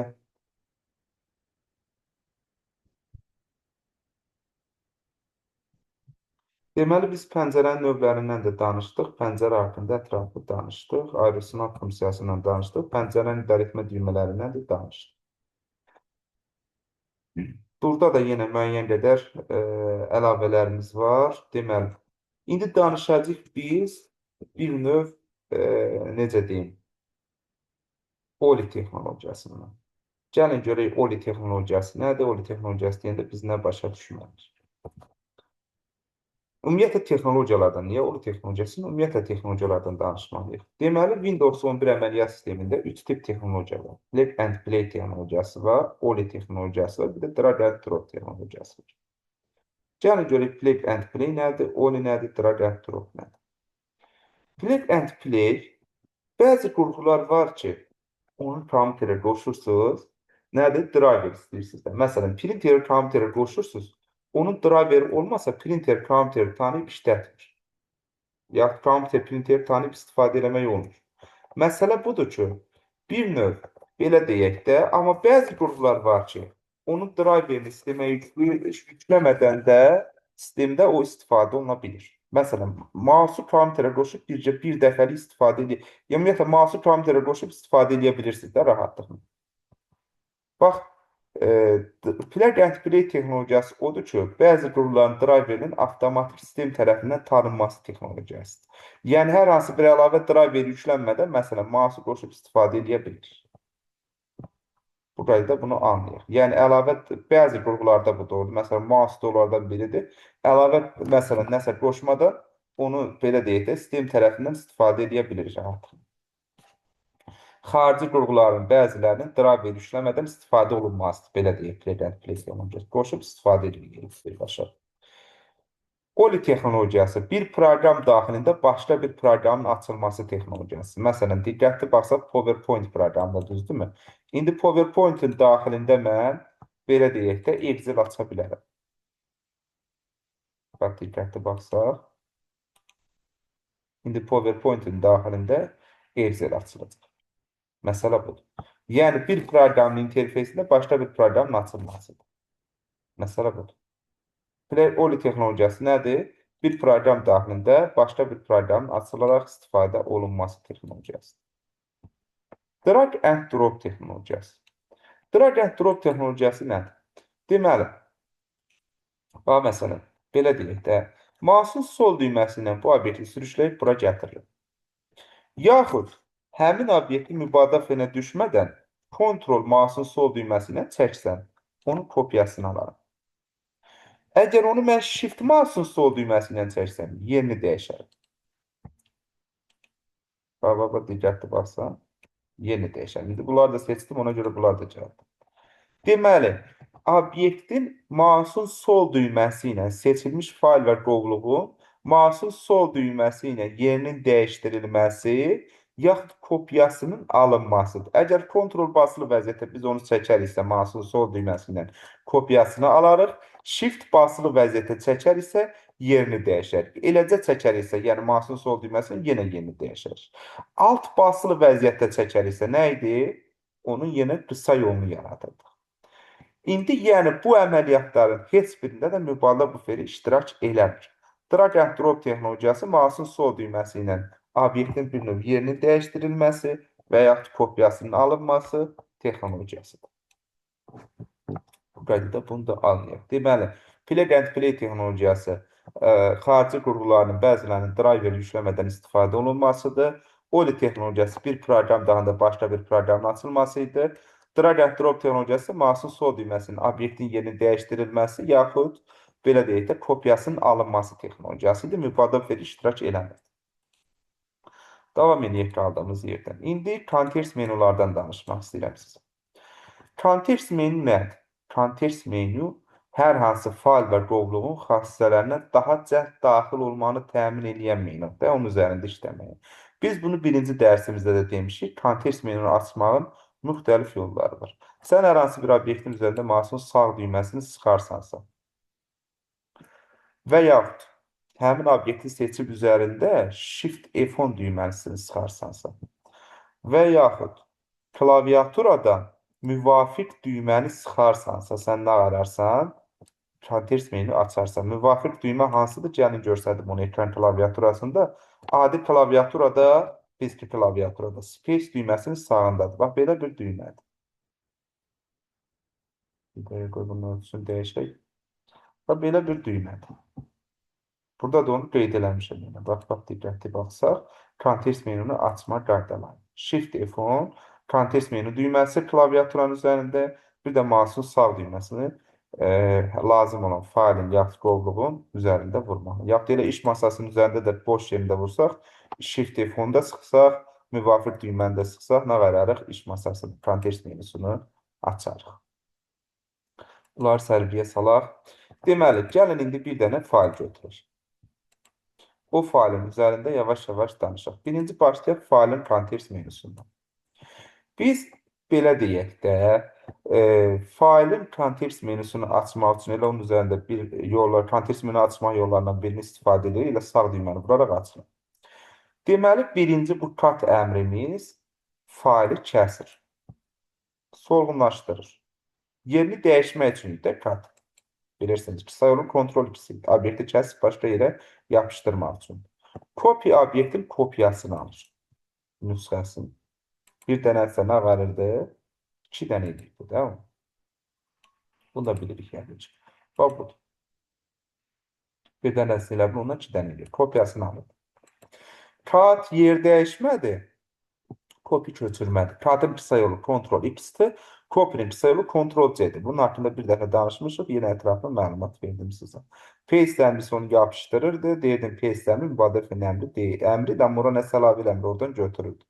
[SPEAKER 1] Deməli, biz pəncərənin növlərindən də danışdıq, pəncərə haqqında ətraflı danışdıq, ayrı-sınaq funksiyasından danışdıq, pəncərənin idarə etmə düymələrindən də danışdıq. Burada da yenə müəyyən qədər əlavələrimiz var. Deməli, indi danışacağıq biz bir növ, necə deyim, OLI texnologiyasından. Gəlin görək OLI texnologiyası nədir? OLI texnologiyası deyəndə biz nə başa düşməliyik? Ümumiyyətlə texnologiyalardan, niyə OLI texnologiyasının ümumiyyətlə texnologiyalardan danışmalıyıq? Deməli, Windows 11 əməliyyat sistemində 3 tip texnologiya var. Plug and Play texnologiyası var, OLI texnologiyası var, bir də Drag and Drop texnologiyası var. Gəlin görək Plug and Play nədir, OLI nədir, Drag and Drop nədir? Plug and Play Bəzi qurğular var ki, onu kompüterə qoşursunuz. Nədir? Driver istəyirsiniz də. Məsələn, printeri kompüterə qoşursunuz. Onun driveri olmasa printer kompüteri tanıyıb işlətmir. Ya kompüter printeri tanıyıb istifadə eləmək olmur. Məsələ budur ki, bir növ belə deyək də, amma bəzi qurğular var ki, onun driverini sistemə yükləmədən də sistemdə o istifadə oluna bilir. Məsələn, mouse'u kompüterə qoşub bircə bir dəfəlik istifadə edə, ya ümumiyyətlə mouse'u kompüterə qoşub istifadə edə bilirsiniz də rahatlıqla. Bax, e, plug and play texnologiyası odur ki, bəzi qurğuların driverinin avtomatik sistem tərəfindən tanınması texnologiyasıdır. Yəni hər hansı bir əlavə driver yüklənmədən, məsələn, mouse'u qoşub istifadə edə bilir. Burayı da bunu anlayır. Yəni əlavə bəzi qurğularda bu doğrudur. Məsələn, mouse da onlardan biridir. Əlavə məsələn nəsə qoşmadan onu belə deyək də sistem tərəfindən istifadə edə bilirik artıq. Xarici qurğuların bəzilərinin driver yükləmədən istifadə olunmazdır. Belə deyək, plug and play texnologiyası. Qoşub istifadə edirik birbaşa. Oli texnologiyası bir proqram daxilində başqa bir proqramın açılması texnologiyası. Məsələn, diqqətli baxsaq PowerPoint proqramında düzdürmü? İndi PowerPoint-in daxilində mən belə deyək də Excel aça bilərəm. Bax, diqqətli baxsaq. İndi PowerPoint-in daxilində Excel açılacaq. Məsələ budur. Yəni, bir proqramın interfeysində başqa bir proqramın açılmasıdır. Məsələ budur. Oli texnologiyası nədir? Bir proqram daxilində başqa bir proqramın açılaraq istifadə olunması texnologiyası. Drag and drop texnologiyası. Drag and drop texnologiyası nədir? Deməli, məsələn, belə deyək də, mouse'un sol düyməsi ilə bu obyekti sürükləyib bura gətirilir. Yaxud, həmin obyekti mübadəfənə düşmədən kontrol mouse'un sol düyməsi ilə çəksən, onun kopyasını alarım. Əgər onu mən Shift mouse'un sol düyməsi ilə çəksəm, yerini dəyişərəm. Bax, diqqətli baxsam, yerini dəyişərəm. İndi bunları da seçdim, ona görə bunlar da gəldi. Deməli, obyektin mouse'un sol düyməsi ilə seçilmiş fayl və qovluğun mouse'un sol düyməsi ilə yerinin dəyişdirilməsi yaxud kopyasının alınmasıdır. Əgər kontrol basılı vəziyyətdə biz onu çəkəriksə, mouse'un sol düyməsi ilə kopyasını alarıq. Shift basılı vəziyyətdə çəkəriksə, yerini dəyişərik. Eləcə çəkəriksə, yəni mouse'un sol düyməsinin yenə yerini dəyişərik. Alt basılı vəziyyətdə çəkəriksə, nə idi? Onun yenə qısa yolunu yaradırdıq. İndi yəni bu əməliyyatların heç birində də mübadilə buferi iştirak eləmir. Drag and drop texnologiyası mouse'un sol düyməsi ilə obyektin bir növ yerinin dəyişdirilməsi və yaxud kopyasının alınması texnologiyasıdır. Bu qaydada bunu da anlayaq. Deməli, plug and play texnologiyası xarici qurğularının bəzilərinin driver yükləmədən istifadə olunmasıdır. Oli texnologiyası bir proqram daxilində başqa bir proqramın açılması idi. Drag and drop texnologiyası mouse'un sol düyməsinin obyektin yerini dəyişdirilməsi yaxud belə deyək də kopyasının alınması texnologiyası idi. Mübadilə buferi iştirak eləmir. Davam edək qaldığımız yerdən. İndi kontekst menulardan danışmaq istəyirəm sizə. Kontekst menu nədir? Kontekst menu hər hansı fayl və qovluğun xassələrinə daha cəld daxil olmanı təmin edən menudur. Onun üzərində işləməyə. Biz bunu birinci dərsimizdə də demişik. Kontekst menunu açmağın müxtəlif yolları var. Sən hər hansı bir obyektin üzərində mouse'un sağ düyməsini sıxarsansa və yaxud həmin obyekti seçib üzərində Shift F10 düyməsini sıxarsansa və yaxud klaviaturadan müvafiq düyməni sıxarsansa, sən nə ararsan? Kontekst menunu açarsan. Müvafiq düymə hansıdır? Gəlin görsədim onu ekran klaviaturasında. Adi klaviaturada, fiziki klaviaturada space düyməsinin sağındadır. Bax, belə bir düymədir. Bunun ölçüsünü dəyişək. Bax, belə bir düymədir. Burada da onu qeyd eləmişəm. Bax, diqqətli baxsaq, kontekst menunu açma qaydaları. Shift F10, kontekst menu düyməsi klaviaturanın üzərində, bir də mouse'un sağ düyməsini lazım olan failin yaxud qovluğun üzərində vurmaq. Yaxud elə iş masasının üzərində də boş yerində vursaq, Shift F10-da sıxsaq, müvafiq düyməni də sıxsaq, nə verərək iş masasının kontekst menusunu açarıq. Bunları sərgiyə salaq. Deməli, gəlin indi bir dənə fail götürək. O failin üzərində yavaş-yavaş danışaq. Birinci başlayaq failin kontekst menüsündən. Biz belə deyək də, failin kontekst menüsünü açmaq üçün elə onun üzərində bir yollar, kontekst menü açmaq yollarından birini istifadə edirik. Elə sağ düyməni vuraraq açılır. Deməli, birinci bu cut əmrimiz faili kəsir, solğunlaşdırır. Yerini dəyişmək üçün də cut. Bilirsiniz, kısa yolun kontrol ikisi. Obyekti kəsib başqa yerə yapışdırmaq üçün. Copy obyektin kopyasını alır. Nüsxəsini. Bir dənəsə nə verirdi? 2 dənə edirdi, değil mi? Bunu da bilirik yəni. Bax budur. Bir dənəsi ilə bununla 2 dənə edir. Kopyasını alır. Cut yer dəyişmədi. Copy köçürmədi. Cut'ın kısa yolu Ctrl X'tir. Copy'nin kısa yolu Ctrl C'dir. Bunun haqqında bir dəfə danışmışıq. Yenə ətraflı məlumat verdim sizə. Paste əmrisi onu yapışdırırdı. Deyirdim paste əmri mübadil əmri deyil. Əmri də ora nəsə əlavə əmri oradan götürürdü.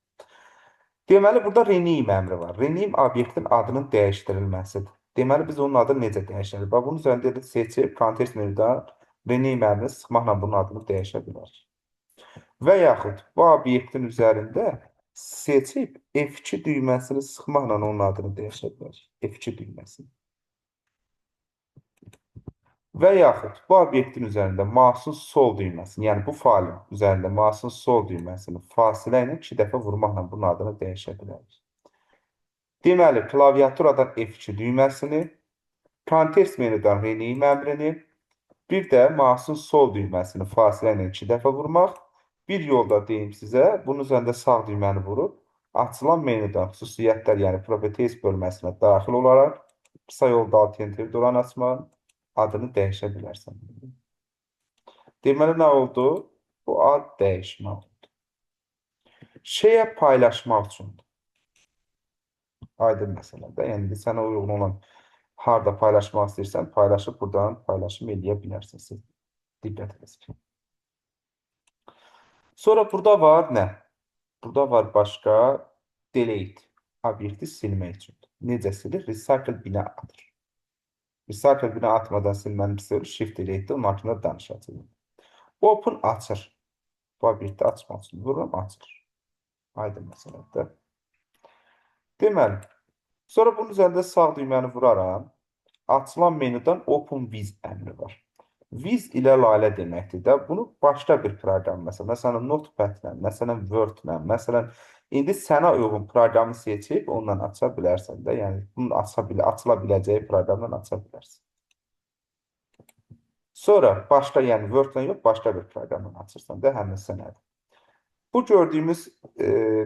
[SPEAKER 1] Deməli, burada rename əmri var. Rename obyektin adının dəyişdirilməsidir. Deməli, biz onun adını necə dəyişərik? Bax, bunun üzərində seçib, kontekst menüdən rename əmrini sıxmaqla bunun adını dəyişə bilərik. Və yaxud bu obyektin üzərində seçib F2 düyməsini sıxmaqla onun adını dəyişə bilərik. F2 düyməsini. Və yaxud bu obyektin üzərində mouse'un sol düyməsini, yəni bu failin üzərində mouse'un sol düyməsini fasilə ilə 2 dəfə vurmaqla bunun adını dəyişə bilərik. Deməli, klaviaturadan F2 düyməsini, kontekst menüdən rename əmrini, bir də mouse'un sol düyməsini fasilə ilə 2 dəfə vurmaq. Bir yolda deyim sizə, bunun üzərində sağ düyməni vurub, açılan menüdən xüsusiyyətlər, yəni properties bölməsinə daxil olaraq, qısa yolda alternativ duran açmanın adını dəyişə bilərsən. Deməli, nə oldu? Bu ad dəyişmə oldu. Şeyə paylaşmaq üçündür. Aydın məsələdə, yəni sənə uyğun olan harada paylaşmaq istəyirsən, paylaşıb buradan paylaşım eləyə bilərsən. Siz diqqət edəsiniz. Sonra burada var nə? Burada var başqa delete obyekti silmək üçün. Necə silir? Recycle binə atır. Recycle binə atmadan silmənin bir shift delete onun haqqında danışacağıq. Open açır. Bu obyekti açmaq üçün vururam, açır. Aydın məsələdə. Deməli, sonra bunun üzərində sağ düyməni vuraram. Açılan menüdən Open with əmri var. With ilə lalə deməkdir də. Bunu başqa bir proqram, məsələn, Notepad-lə, məsələn, Word-lə, məsələn, indi sənə uyğun proqramı seçib ondan aça bilərsən də. Yəni, bunun açıla biləcəyi proqramdan aça bilərsən. Sonra başqa, yəni Word-lə yox, başqa bir proqramdan açırsan da, həmin sənədir. Bu gördüyümüz,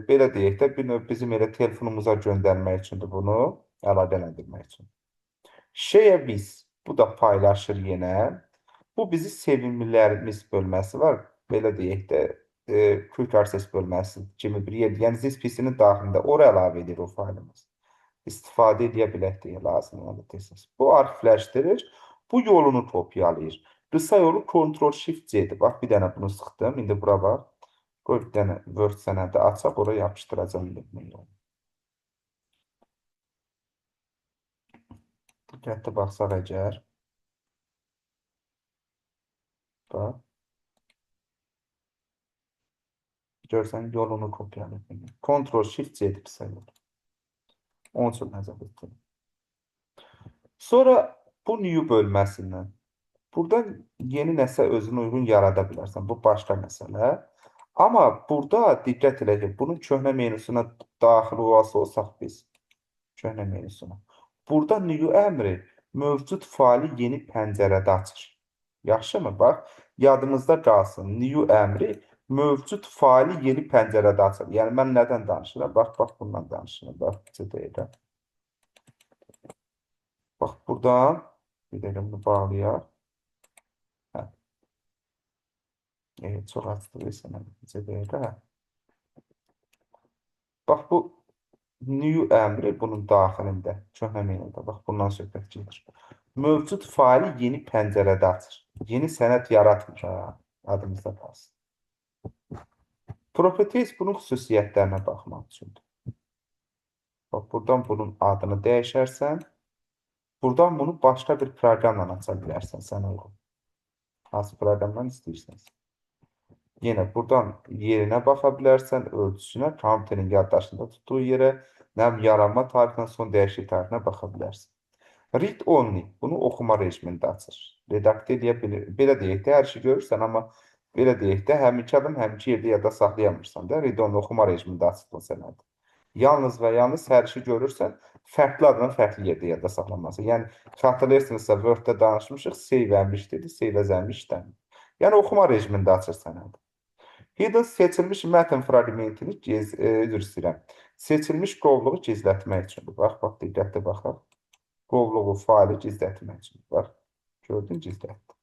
[SPEAKER 1] belə deyək də, bir növ bizim elə telefonumuza göndərmək üçündür bunu, əlaqələndirmək üçün. Share with, bu da paylaşır yenə. Bu bizi sevimlilərimiz bölməsi var. Belə deyək də, quick access bölməsi kimi bir yer. Yəni, this PC-nin daxilində ora əlavə edir o failimiz. İstifadə edə bilək deyə lazım olur desiniz. Bu arxivləşdirir. Bu yolunu kopyalayır. Qısa yolu Ctrl-Shift-C-dir. Bax, bir dənə bunu sıxdım. İndi bura bax. Qoy bir dənə Word sənədi açaq, oraya yapışdıracam. Diqqətli baxsaq əgər. Bax. Görsən, yolunu kopyalayır. Ctrl-Shift-C edib sayılır. Onun üçün nəzərdə tuturum. Sonra bu new bölməsindən burada yeni nəsə özünə uyğun yarada bilərsən. Bu başqa məsələ. Amma burada diqqət elə ki, bunun köhnə menüsünə daxil olsaq biz, köhnə menüsünə. Burada new əmri mövcud faili yeni pəncərədə açır. Yaxşımı? Bax, yadımızda qalsın. New əmri mövcud faili yeni pəncərədə açır. Yəni, mən nədən danışıram? Bax, bundan danışıram. Bax, deyirəm. Bax, buradan bir dəqiqə bunu bağlayaq. Çox açdırırsan, necə deyək, hə? Bax, bu new əmri bunun daxilində, köhnə menüdə, bax, bundan söhbət gedir. Mövcud faili yeni pəncərədə açır. Yeni sənəd yaratmır, adımızda qalsın. Properties bunun xüsusiyyətlərinə baxmaq üçündür. Bax, buradan bunun adını dəyişərsən, buradan bunu başqa bir proqramla aça bilərsən, sənə uyğun. Hansı proqramdan istəyirsiniz? Yine buradan yerine bakabilirsen, ölçüsüne, komputerin yaddaşında tuttuğu yere, nem yaranma tarixine, son dəyişik tarixine bakabilirsin. Read only. Bunu oxuma rejimində açır. Redaktə edə bilir. Belə deyək də, hər şey görürsən, amma belə deyək də, həminki adam həminki yerdə yadda saxlayamırsan da. Read only oxuma rejimində açılsın sənəd. Yalnız və yalnız hər şey görürsən, fərqli adına fərqli yerdə yadda saxlanması. Yəni, xatırlayırsınızsa, Word-də danışmışıq, save əmrişdir, save as əmr işləmir. Yəni, oxuma rejimində açır sənəd. Hidden seçilmiş mətn fraqmentini üzr istəyirəm. Seçilmiş qovluğu gizlətmək üçündür. Bax, diqqətli baxaq. Qovluğu faili gizlətmək üçün. Bax, gördün, gizlətdi.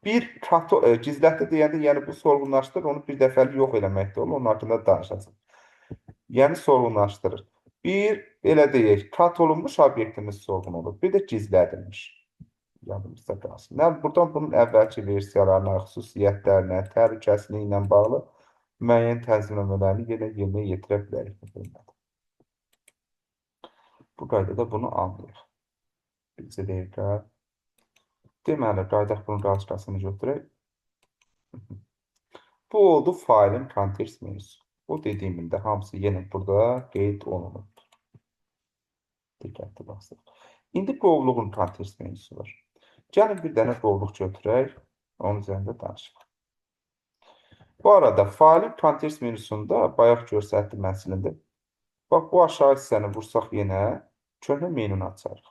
[SPEAKER 1] Gizlətdi deyəndə, yəni bu sorğunlaşdırır, onu bir dəfəlik yox eləməkdə olur, onun haqqında danışacaq. Yəni sorğunlaşdırır. Belə deyək, kat olunmuş obyektimiz sorğun olur. Bir də gizlədilmiş. Yadımızda qalsın. Buradan bunun əvvəlki versiyalarına, xüsusiyyətlərinə, təhlükəsizliyi ilə bağlı müəyyən tənzimləmələrini yerinə yetirə bilərik. Bu qaydada bunu anlayıq. Bircə dəqiqə. Deməli, qaydaq bunun qarşıqasını götürək. Bu oldu failin kontekst menüsü. Bu dediyimdə hamısı yenə burada qeyd olunub. Diqqətli baxsın. İndi qovluğun kontekst menüsü var. Gəlin bir dənə qovluq götürək. Onun üzərində danışaq. Bu arada failin kontekst menüsündə bayaq göstərdim əslində. Bax, bu aşağı hissəni vursaq yenə köhnə menünü açarıq.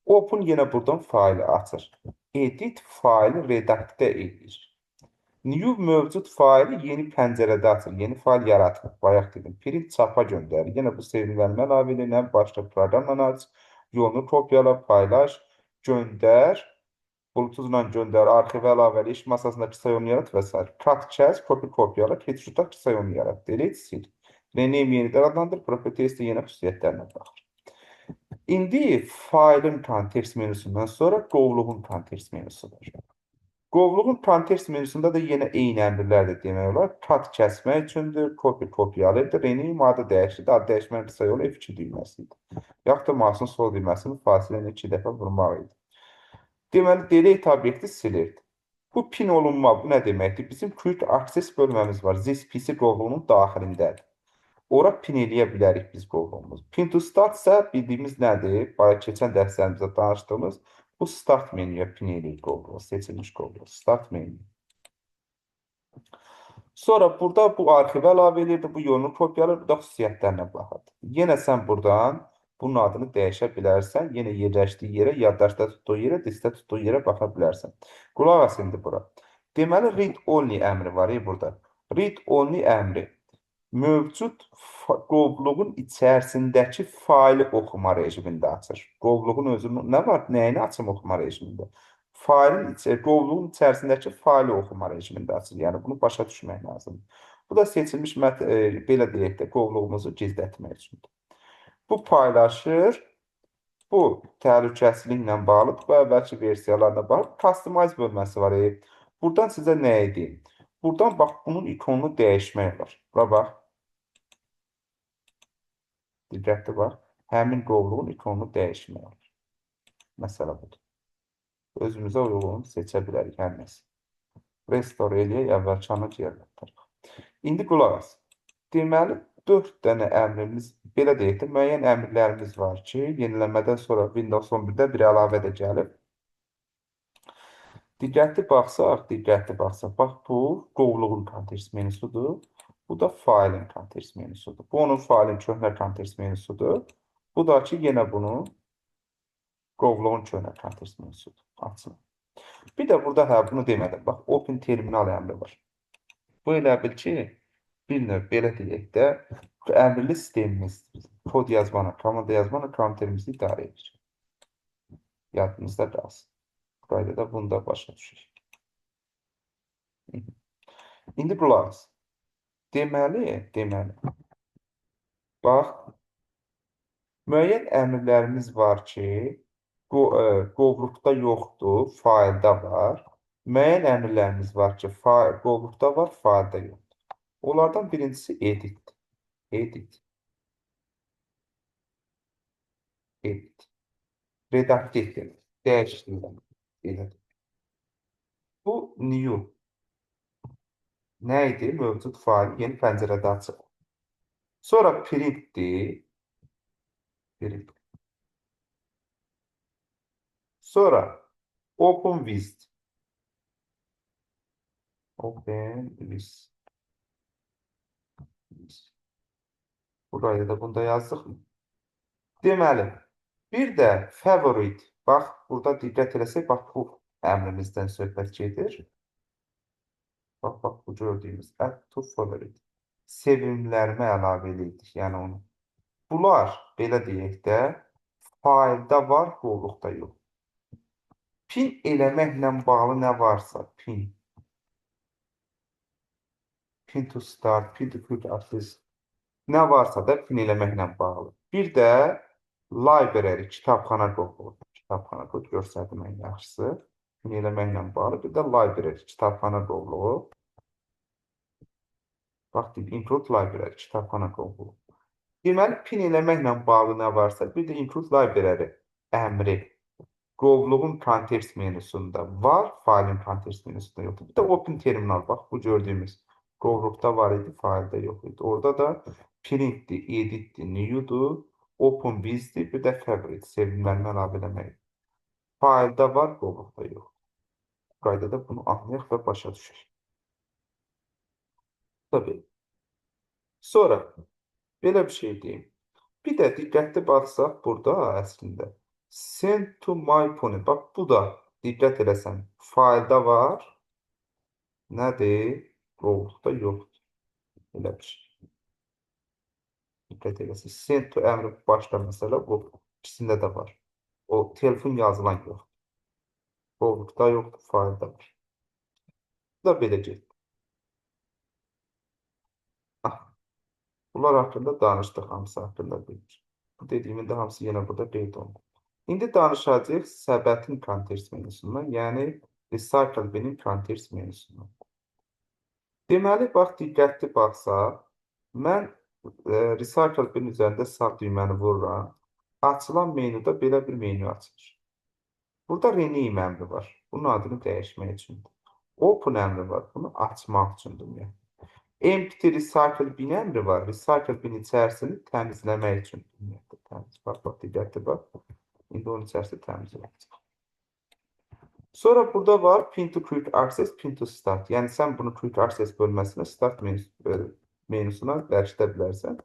[SPEAKER 1] Open yenə buradan faili açır. Edit faili redaktə edir. New mövcud faili yeni pəncərədə açır. Yeni fail yaratır. Bayaq dedim. Print çapa göndərir. Yenə bu sevilənmə əlavələrlə başqa proqramla aç. Yolunu kopyala, paylaş, göndər. Bluetooth-la göndər, arxivə əlavəli, iş masasında qısa yolunu yarat və s. Cut, kəs, kopyala, keçirdə qısa yolunu yarat. Delete, sil. Rename yenidən adlandır. Properties də yenə xüsusiyyətlərinə baxır. İndi failin kontekst menüsündən sonra qovluğun kontekst menüsü var. Qovluğun kontekst menüsündə də yenə eyni əmrlər də demək olar. Cut kəsmək üçündür, kopyalayır, rename adı dəyişir, adı dəyişmənin qısa yolu F2 düyməsi idi. Yaxud da mouse'un sol düyməsini fasilə 2 dəfə vurmaq idi. Deməli, delete obyekti silirdi. Bu pin olunma, bu nə deməkdir? Bizim quick access bölməmiz var. This PC qovluğunun daxilindədir. Ora pin eləyə bilərik biz qovluğumuz. Pin to start isə bildiyimiz nədir? Bayaq keçən dərslərimizdə danışdığımız bu start menüyə pin eləyir qovluğu, seçilmiş qovluğu. Start menü. Sonra burada bu arxivə əlavə edirdi, bu yolunu kopyalar, bu da xüsusiyyətlərinə baxır. Yenə sən buradan bunun adını dəyişə bilərsən. Yenə yerləşdiyi yerə, yaddaşda tutduğu yerə, diskdə tutduğu yerə baxa bilərsən. Qulaq as indi bura. Deməli, read only əmri var burada. Read only əmri mövcud qovluğun içərisindəki faili oxuma rejimində açır. Qovluğun özünün nə var? Nəyini açım oxuma rejimində? Qovluğun içərisindəki faili oxuma rejimində açır. Yəni, bunu başa düşmək lazımdır. Bu da seçilmiş, belə deyək də, qovluğumuzu gizlətmək üçündür. Bu paylaşır. Bu təhlükəsizliklə bağlıdır. Bu əvvəlki versiyalarına bağlı. Customize bölməsi var. Buradan sizə nə edeyim? Buradan bax, bunun ikonunu dəyişmək var. Bura bax. Diqqətli bax. Həmin qovluğun ikonunu dəyişmək var. Məsələ budur. Özümüzə uyğun seçə bilərik hər nəsə. Restore eləyək, əvvəlki anı yerləşdirək. İndi qulaq as. Deməli, 4 dənə əmrimiz, belə deyək də, müəyyən əmrlərimiz var ki, yeniləmədən sonra Windows 11-də bir əlavə də gəlib. Diqqətli baxsaq, bax, bu qovluğun kontekst menüsüdür. Bu da failin kontekst menüsüdür. Bu, onun failin köhnə kontekst menüsüdür. Bu da ki, yenə bunun qovluğun köhnə kontekst menüsüdür. Açın. Bir də burada, bunu demədim, bax, Open Terminal əmri var. Bu elə bil ki, bir növ belə deyək də, əmrli sistemimizdir. Kod yazmanı, komanda yazmanı kontərimizi idarə edir. Yadınızda qalsın. Bu qaydada bunu da başa düşürük. İndi qulaq as. Deməli, bax, müəyyən əmrlərimiz var ki, qovluqda yoxdur, faildə var. Müəyyən əmrlərimiz var ki, qovluqda var, faildə yoxdur. Onlardan birincisi editdir. Edit. Redaktə etdir. Dəyişdirmək. Bu new. Nə idi? Mövcud fail yeni pəncərədə açıq. Sonra printdir. Print. Sonra open with. Open with. Burayı da bunda yazdık mı? Deməli, bir də favorite. Bax, burada diqqət eləsək, bax, bu əmrimizdən söhbət gedir. Bax, bax, bu gördüyümüz add to favorite. Sevimlərimə əlavə edirik, yəni onu. Bunlar, belə deyək də, faildə var, qovluqda yox. Pin eləməklə bağlı nə varsa, pin to start, pin to quick access, nə varsa da pin eləməklə bağlı. Bir də library, kitabxana qovluğu. Kitabxana qovluğu görsədim ən yaxşısı. Pin eləməklə bağlı. Bir də library, kitabxana qovluğu. Bax, include library, kitabxana qovluğu. Deməli, pin eləməklə bağlı nə varsa, bir də include library əmri qovluğun kontekst menüsündə var, failin kontekst menüsündə yoxdur. Bir də open terminal, bax, bu gördüyümüz qovluqda var idi, faildə yox idi. Orada da printdir, editdir, new'dur, open bizdir, bir də favorite, sevimlərimə əlavə eləmək. Faildə var, qovluqda yox. Qaydada bunu anlayaq və başa düşək. Tabii. Sonra belə bir şey deyim. Bir də diqqətli baxsaq burada əslində send to my pony. Bax, bu da diqqət eləsən faildə var. Nədir? Qovluqda yoxdur. Elə bir şey. Diqqət eləsin. Send to əmri başqa məsələ bu. İkisində də var. O telefon yazılan yoxdur. Qovluqda yoxdur, faildə var. Bu da belə getdi. Bunlar haqqında danışdıq, hamısı haqqında bilir. Bu dediyimin də hamısı yenə burada qeyd olunur. İndi danışacağıq səbətin kontekst menüsündən, yəni recycle binin kontekst menüsündən. Deməli, bax, diqqətli baxsaq, mən recycle bin üzərində sağ düyməni vururam. Açılan menyuda belə bir menyu açılır. Burada rename əmri var. Bunun adını dəyişmək üçündür. Open əmri var. Bunu açmaq üçündür. Empty recycle bin əmri var. Recycle bin içərisini təmizləmək üçün. Bax, bax, diqqətli bax. İndi onun içərisini təmizləyəcək. Sonra burada var pin to quick access, pin to start. Yəni sən bunu quick access bölməsinə, start menüsünə dəyişdə bilərsən.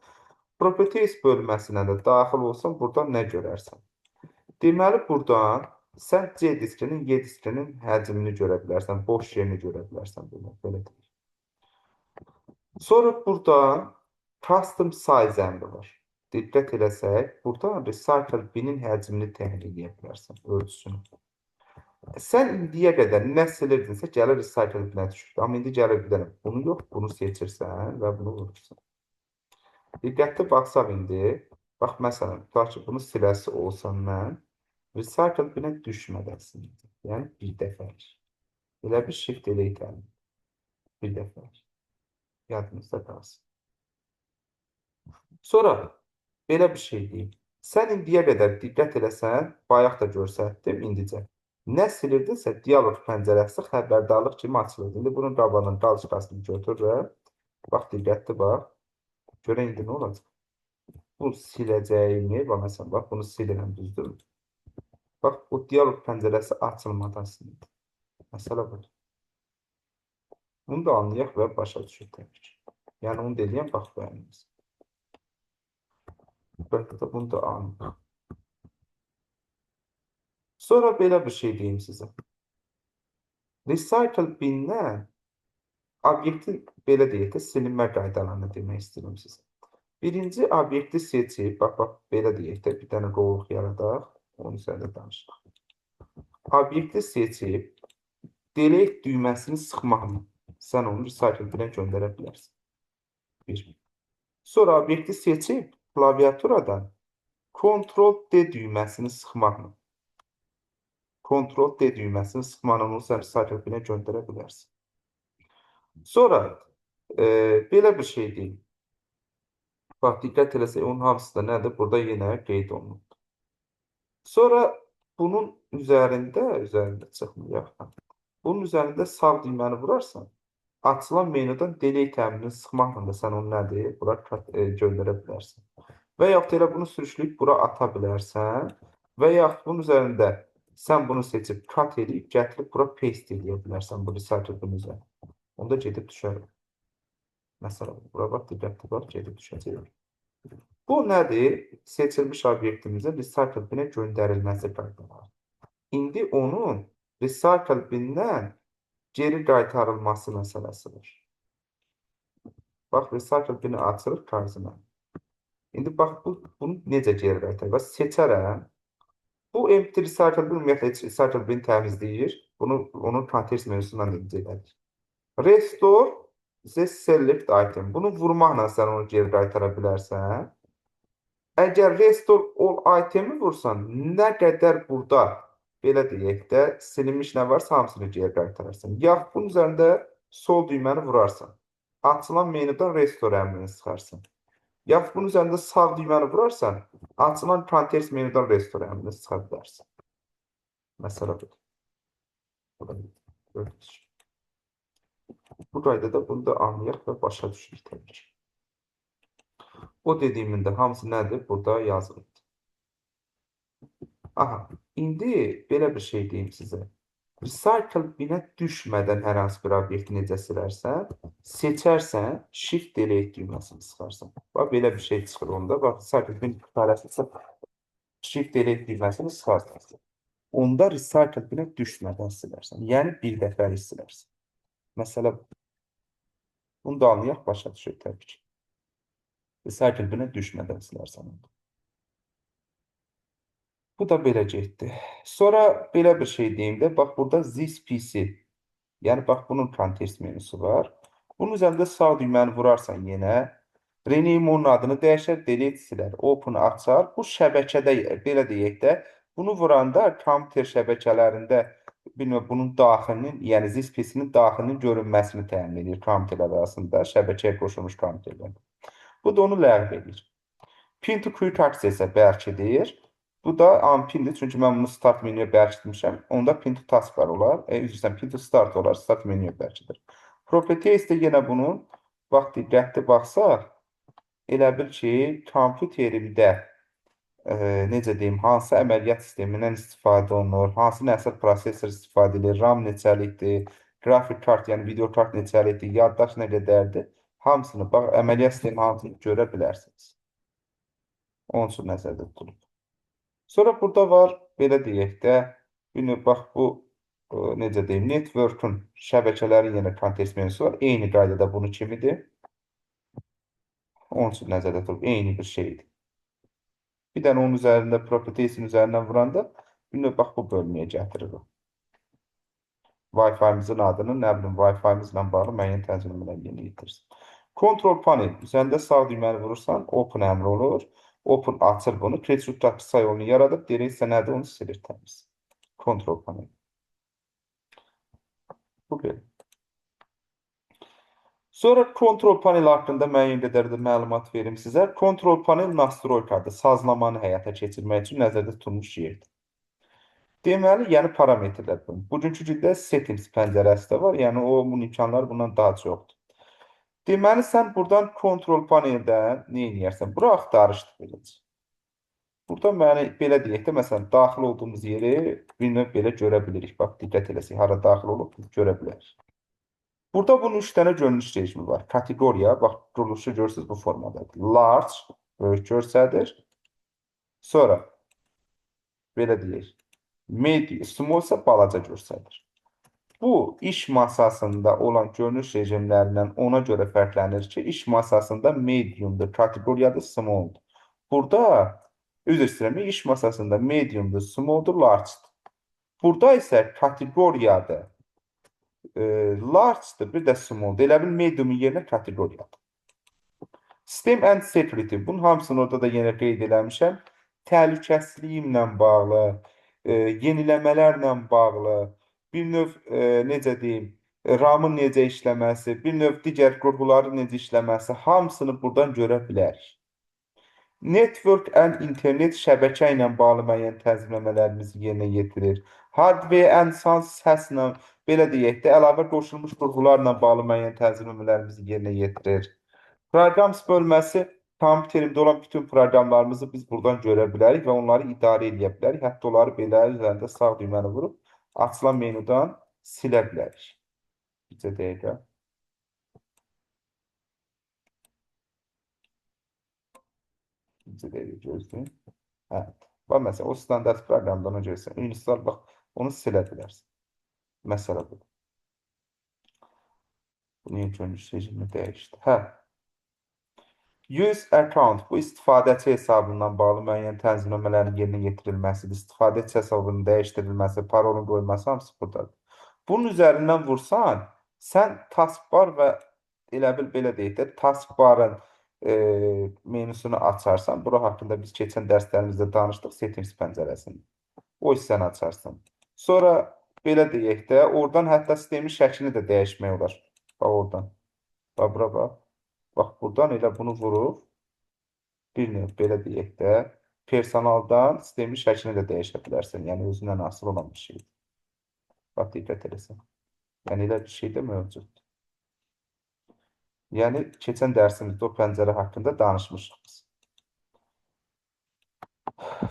[SPEAKER 1] Properties bölməsinə də daxil olsan, buradan nə görərsən? Deməli, buradan sən C diskinin, Y diskinin həcmini görə bilərsən, boş yerini görə bilərsən. Belə deyək. Sonra buradan custom size əmri var. Diqqət eləsək, buradan recycle binin həcmini təyin edə bilərsən, ölçüsünü. Sən indiyə qədər nə silirdinsə, gəlir recycle binə düşür. Amma indi gəlir bir dənə bunu yox, bunu seçirsən və bunu vurursan. Diqqətli baxsaq indi, bax, məsələn, tutaq ki, bunu siləsi olsam mən, recycle binə düşmədəsin. Yəni, bir dəfəlik. Elə bir shift elə itəlim. Bir dəfəlik. Yadınızda qalsın. Sonra, belə bir şey deyim. Sən indiyə qədər diqqət eləsən, bayaq da görsətdim, indicə. Nə silirdinsə, dialoq pəncərəsi xəbərdarlıq kimi açılır. İndi bunun qabağının qalçıqasını götürürəm. Bax, diqqətli bax. Görə indi nə olacaq? Bu siləcəyimi, məsələn, bax, bunu silirəm, düzdür. Bax, bu dialoq pəncərəsi açılmadan silir. Məsələ budur. Bunu da anlayaq və başa düşür təbii ki. Yəni, onu deyiləyəm, bax, bu əmimiz. Bəlkə də bunu da anlayaq. Sonra belə bir şey deyim sizə. Recycle bindən obyekti belə deyək də silinmə qaydalarını demək istəyirəm sizə. Birinci obyekti seçib, bax, belə deyək də bir dənə qovluq yaradaq, onun üzərində danışdıq. Obyekti seçib, delete düyməsini sıxmaqla sən onu recycle binə göndərə bilərsən. Bir. Sonra obyekti seçib, klaviaturadan Ctrl-D düyməsini sıxmaqla Ctrl-D düyməsini sıxmaqla onu sən recycle binə göndərə bilərsən. Sonra belə bir şey deyim. Bax, diqqət eləsək, onun hamısı da nədir? Burada yenə qeyd olunur. Sonra bunun üzərində çıxmayaq. Bunun üzərində sağ düyməni vurarsan, Açılan menyudan delete təminini sıxmaqla da sən onu nədir? Bura göndərə bilərsən. Və yaxud elə bunu sürüşləyib bura ata bilərsən. Və yaxud bunun üzərində sən bunu seçib cut edib gətirib bura paste edə bilərsən bu recycle-ın üzərinə. Onda gedib düşər. Məsələn, bura bax, diqqətli bax, gedib düşəcək. Bu nədir? Seçilmiş obyektimizin recycle binə göndərilməsi qaydaları. İndi onun recycle bindən geri qaytarılması məsələsi var. Bax, recycle bini açırıq karşısına. İndi bax, bunu necə geri qaytarır? Bax, seçərəm. Bu empty recycle bin ümumiyyətlə recycle bin təmizləyir. Onun context menüsündən necə edilir. Restore the select item. Bunu vurmaqla sən onu geri qaytara bilərsən. Əgər restore all itemi vursan, nə qədər burada belə deyək də, silinmiş nə varsa hamısını geri qaytararsan. Yaxud bunun üzərində sol düyməni vurarsan. Açılan menyudan restore əmrini sıxarsan. Yaxud bunun üzərində sağ düyməni vurarsan, açılan context menyudan restore əmrini sıxa bilərsən. Məsələ budur. Bu qaydada bunu da anlayaq və başa düşürük təbii ki. O dediyimin də hamısı nədir? Burada yazılır. Aha, indi belə bir şey deyim sizə. Recycle binə düşmədən hər hansı bir obyekti necə silərsən, seçərsən, shift delete düyməsini sıxarsan. Bax, belə bir şey çıxır onda. Bax, recycle bin kütləsi shift delete düyməsini sıxarsan. Onda recycle binə düşmədən silərsən. Yəni, bir dəfəlik silərsən. Məsələ, bunu da anlayaq, başa düşür təbii ki. Recycle binə düşmədən silərsən. Bu da belə getdi. Sonra belə bir şey deyim də, bax, burada this PC. Yəni, bax, bunun context menüsü var. Bunun üzərində sağ düyməni vurarsan yenə, rename onun adını dəyişər, delete silər, open açar. Bu şəbəkədə, belə deyək də, bunu vuranda kompüter şəbəkələrində bunun daxilinin, yəni this PC-nin daxilinin görünməsini təmin edir kompüterlər arasında, şəbəkəyə qoşulmuş kompüterlər. Bu da onu ləğv edir. Pin to quick access-ə bərkidir. Bu da unpindir, çünki mən bunu start menyuya bərkitmişəm. Onda pin to taskbar olar. Üzrsən, pin to start olar, start menyuya bərkidir. Properties də yenə bunun, vaxt diqqətli baxsaq, elə bil ki, kompüterimdə necə deyim, hansı əməliyyat sistemindən istifadə olunur, hansı nəsil prosesor istifadə edir, RAM neçəlikdir, grafik kart, yəni video kart neçəlikdir, yaddaş nə qədərdir, hamısını, bax, əməliyyat sistemi hamısını görə bilərsiniz. Onun üçün nəzərdə tutulub. Sonra burada var, belə deyək də, bax, bu, necə deyim, network'un şəbəkələrin yenə context menüsü var. Eyni qaydada bunu kimidir. Onun üçün nəzərdə tutulub, eyni bir şeydir. Bir dənə onun üzərində, properties'in üzərindən vuranda, bax, bu bölməyə gətirir o. Wi-Fi-mizin adını, nə bilim, Wi-Fi-mizlə bağlı müəyyən tənzimləmələr yeni yetirsin. Control panel, üzərində sağ düyməni vurursan, open əmri olur. Open açır bunu, create root say yolunu yaradıb, deyir, sən nədir, onu silir təmiz. Control panel. Bu belə. Sonra control panel haqqında müəyyən qədər də məlumat verim sizə. Control panel nastroykadır, sazlamanı həyata keçirmək üçün nəzərdə tutulmuş yerdir. Deməli, yəni parametrlər bunun. Bugünkü gündə settings pəncərəsi də var, yəni onun imkanları bundan daha çoxdur. Deməli, sən buradan control paneldən nə edirsən? Bura axtarışdır beləcə. Burada belə deyək də, məsələn, daxil olduğumuz yeri bir növ belə görə bilirik. Bax, diqqət eləsək, hara daxil olub, görə bilərik. Burada bunun 3 dənə görünüş rejimi var. Kateqoriya, bax, quruluşu görürsünüz bu formadadır. Large, böyük görsədir. Sonra, belə deyək, medium, small isə balaca görsədir. Bu, iş masasında olan görünüş rejimlərindən ona görə fərqlənir ki, iş masasında mediumdur, kateqoriyadır, smalldur. Burada, üzr istəyirəm, iş masasında mediumdur, smalldur, largedır. Burada isə kateqoriyadır, largedır, bir də smalldur. Elə bil mediumun yerinə kateqoriyadır. System and security, bunun hamısını orada da yenə qeyd eləmişəm. Təhlükəsizliyimlə bağlı, yeniləmələrlə bağlı, bir növ, necə deyim, RAM-ın necə işləməsi, bir növ digər qurğuların necə işləməsi, hamısını buradan görə bilərik. Network and internet şəbəkə ilə bağlı müəyyən tənzimləmələrimizi yerinə yetirir. Hardware and sans səslə, belə deyək də, əlavə qoşulmuş qurğularla bağlı müəyyən tənzimləmələrimizi yerinə yetirir. Proqram bölməsi kompüterimdə olan bütün proqramlarımızı biz buradan görə bilərik və onları idarə edə bilərik. Hətta onları belə üzərində sağ düyməni vurub açılan menudan silə bilərik. Bizə dəqiqə. Bizə dəqiqə gözləyin. Hə. Bax, məsələn, o standart proqramdan ona görsən, install, bax, onu silə bilərsən. Məsələ budur. Bunu ilk öncə rejimi dəyişdi. Hə. Use account bu istifadəçi hesabından bağlı müəyyən tənzimləmələrin yerinə yetirilməsidir. İstifadəçi hesabının dəyişdirilməsi, parolun qoyulması hamısı buradadır. Bunun üzərindən vursan, sən taskbar və elə bil belə deyək də, taskbarın menüsünü açarsan. Bura haqqında biz keçən dərslərimizdə danışdıq, settings pəncərəsində. O hissəni açarsan. Sonra belə deyək də, oradan hətta sistemin şəklini də dəyişmək olar. Bax, oradan. Bax, bura bax. Bax, buradan elə bunu vurub, bir növ belə deyək də, personaldan sistemin şəklini də dəyişə bilərsən. Yəni, özündən asılı olan bir şeydir. Bax, diqqət eləsən. Yəni, elə bir şey də mövcuddur. Yəni, keçən dərsimizdə o pəncərə haqqında danışmışıq biz.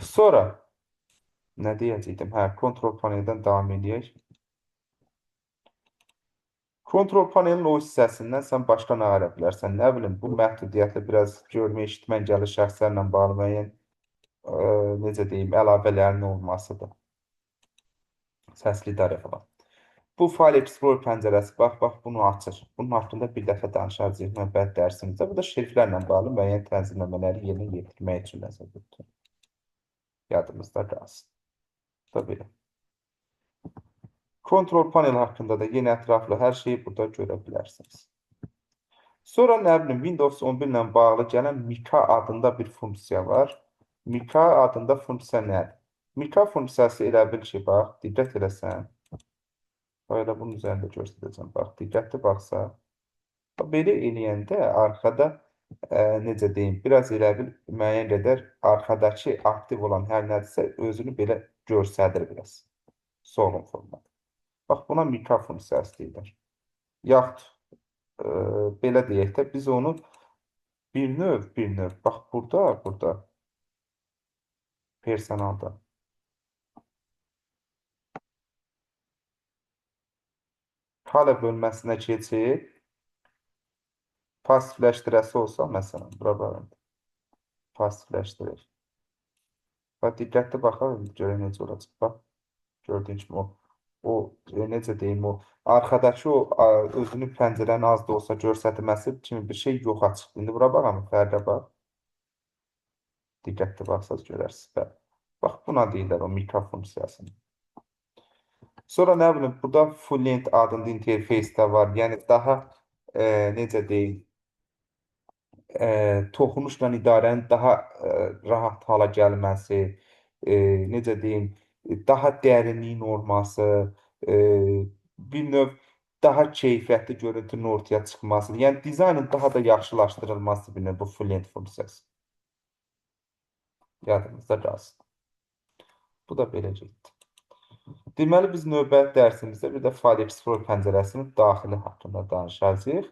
[SPEAKER 1] Sonra, nə deyəcəkdim? Hə, kontrol paneldən davam edək. Kontrol panelin o hissəsindən sən başqa nə ara bilərsən? Nə bilim, bu məhdudiyyətlə biraz görmə, eşitmə engelli şəxslərlə bağlı müəyyən, necə deyim, əlavələrin olmasıdır. Səsli idarə falan. Bu File Explorer pəncərəsi, bax, bunu açır. Bunun haqqında bir dəfə danışacağıq növbəti dərsimizdə. Bu da şriflərlə bağlı müəyyən tənzimləmələri yerinə yetirmək üçün nəzərdə tutulur. Yadımızda qalsın. Da belə. Kontrol panel haqqında da yenə ətraflı hər şeyi burada görə bilərsiniz. Sonra nə bilim, Windows 11 ilə bağlı gələn Mika adında bir funksiya var. Mika adında funksiya nədir? Mika funksiyası elə bil ki, bax, diqqət eləsən. Böyle bunun üzərində göstərəcəm. Bax, diqqətli baxsa. Belə eləyəndə arxada necə deyim, biraz elə bil müəyyən qədər arxadakı aktiv olan hər nədirsə özünü belə göstərir biraz. Solun formatı. Bax, buna Mika funksiyası deyilir. Yaxud belə deyək də, biz onu bir növ, bax, burada, personalda. Hala bölməsinə keçib, pasifləşdirəsi olsa, məsələn, bura baxın, pasifləşdirir. Bax, diqqətli baxaq, görək necə olacaq. Bax, gördüyün kimi o necə deyim, o arxadakı o özünü pəncərənin az da olsa göstərməsi kimi bir şey yoxa çıxdı. İndi bura baxın, fərqə bax. Diqqətli baxsaz görərsiniz. Bax, buna deyirlər o Mika funksiyasını. Sonra nə bilim, burada full length adında interfeys də var. Yəni, daha necə deyim, toxunuşla idarənin daha rahat hala gəlməsi, necə deyim, daha dərinliyin olması, bir növ daha keyfiyyətli görüntünün ortaya çıxması, yəni dizaynın daha da yaxşılaşdırılması bir növ bu full length funksiyası. Yadınızda qalsın. Bu da beləcəkdir. Deməli, biz növbəti dərsimizdə bir də File Explorer pəncərəsinin daxili haqqında danışacağıq.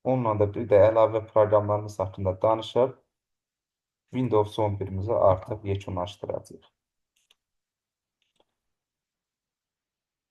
[SPEAKER 1] Onunla da bir də əlavə proqramlarımız haqqında danışıb Windows 11-imizi artıq yekunlaşdıracağıq.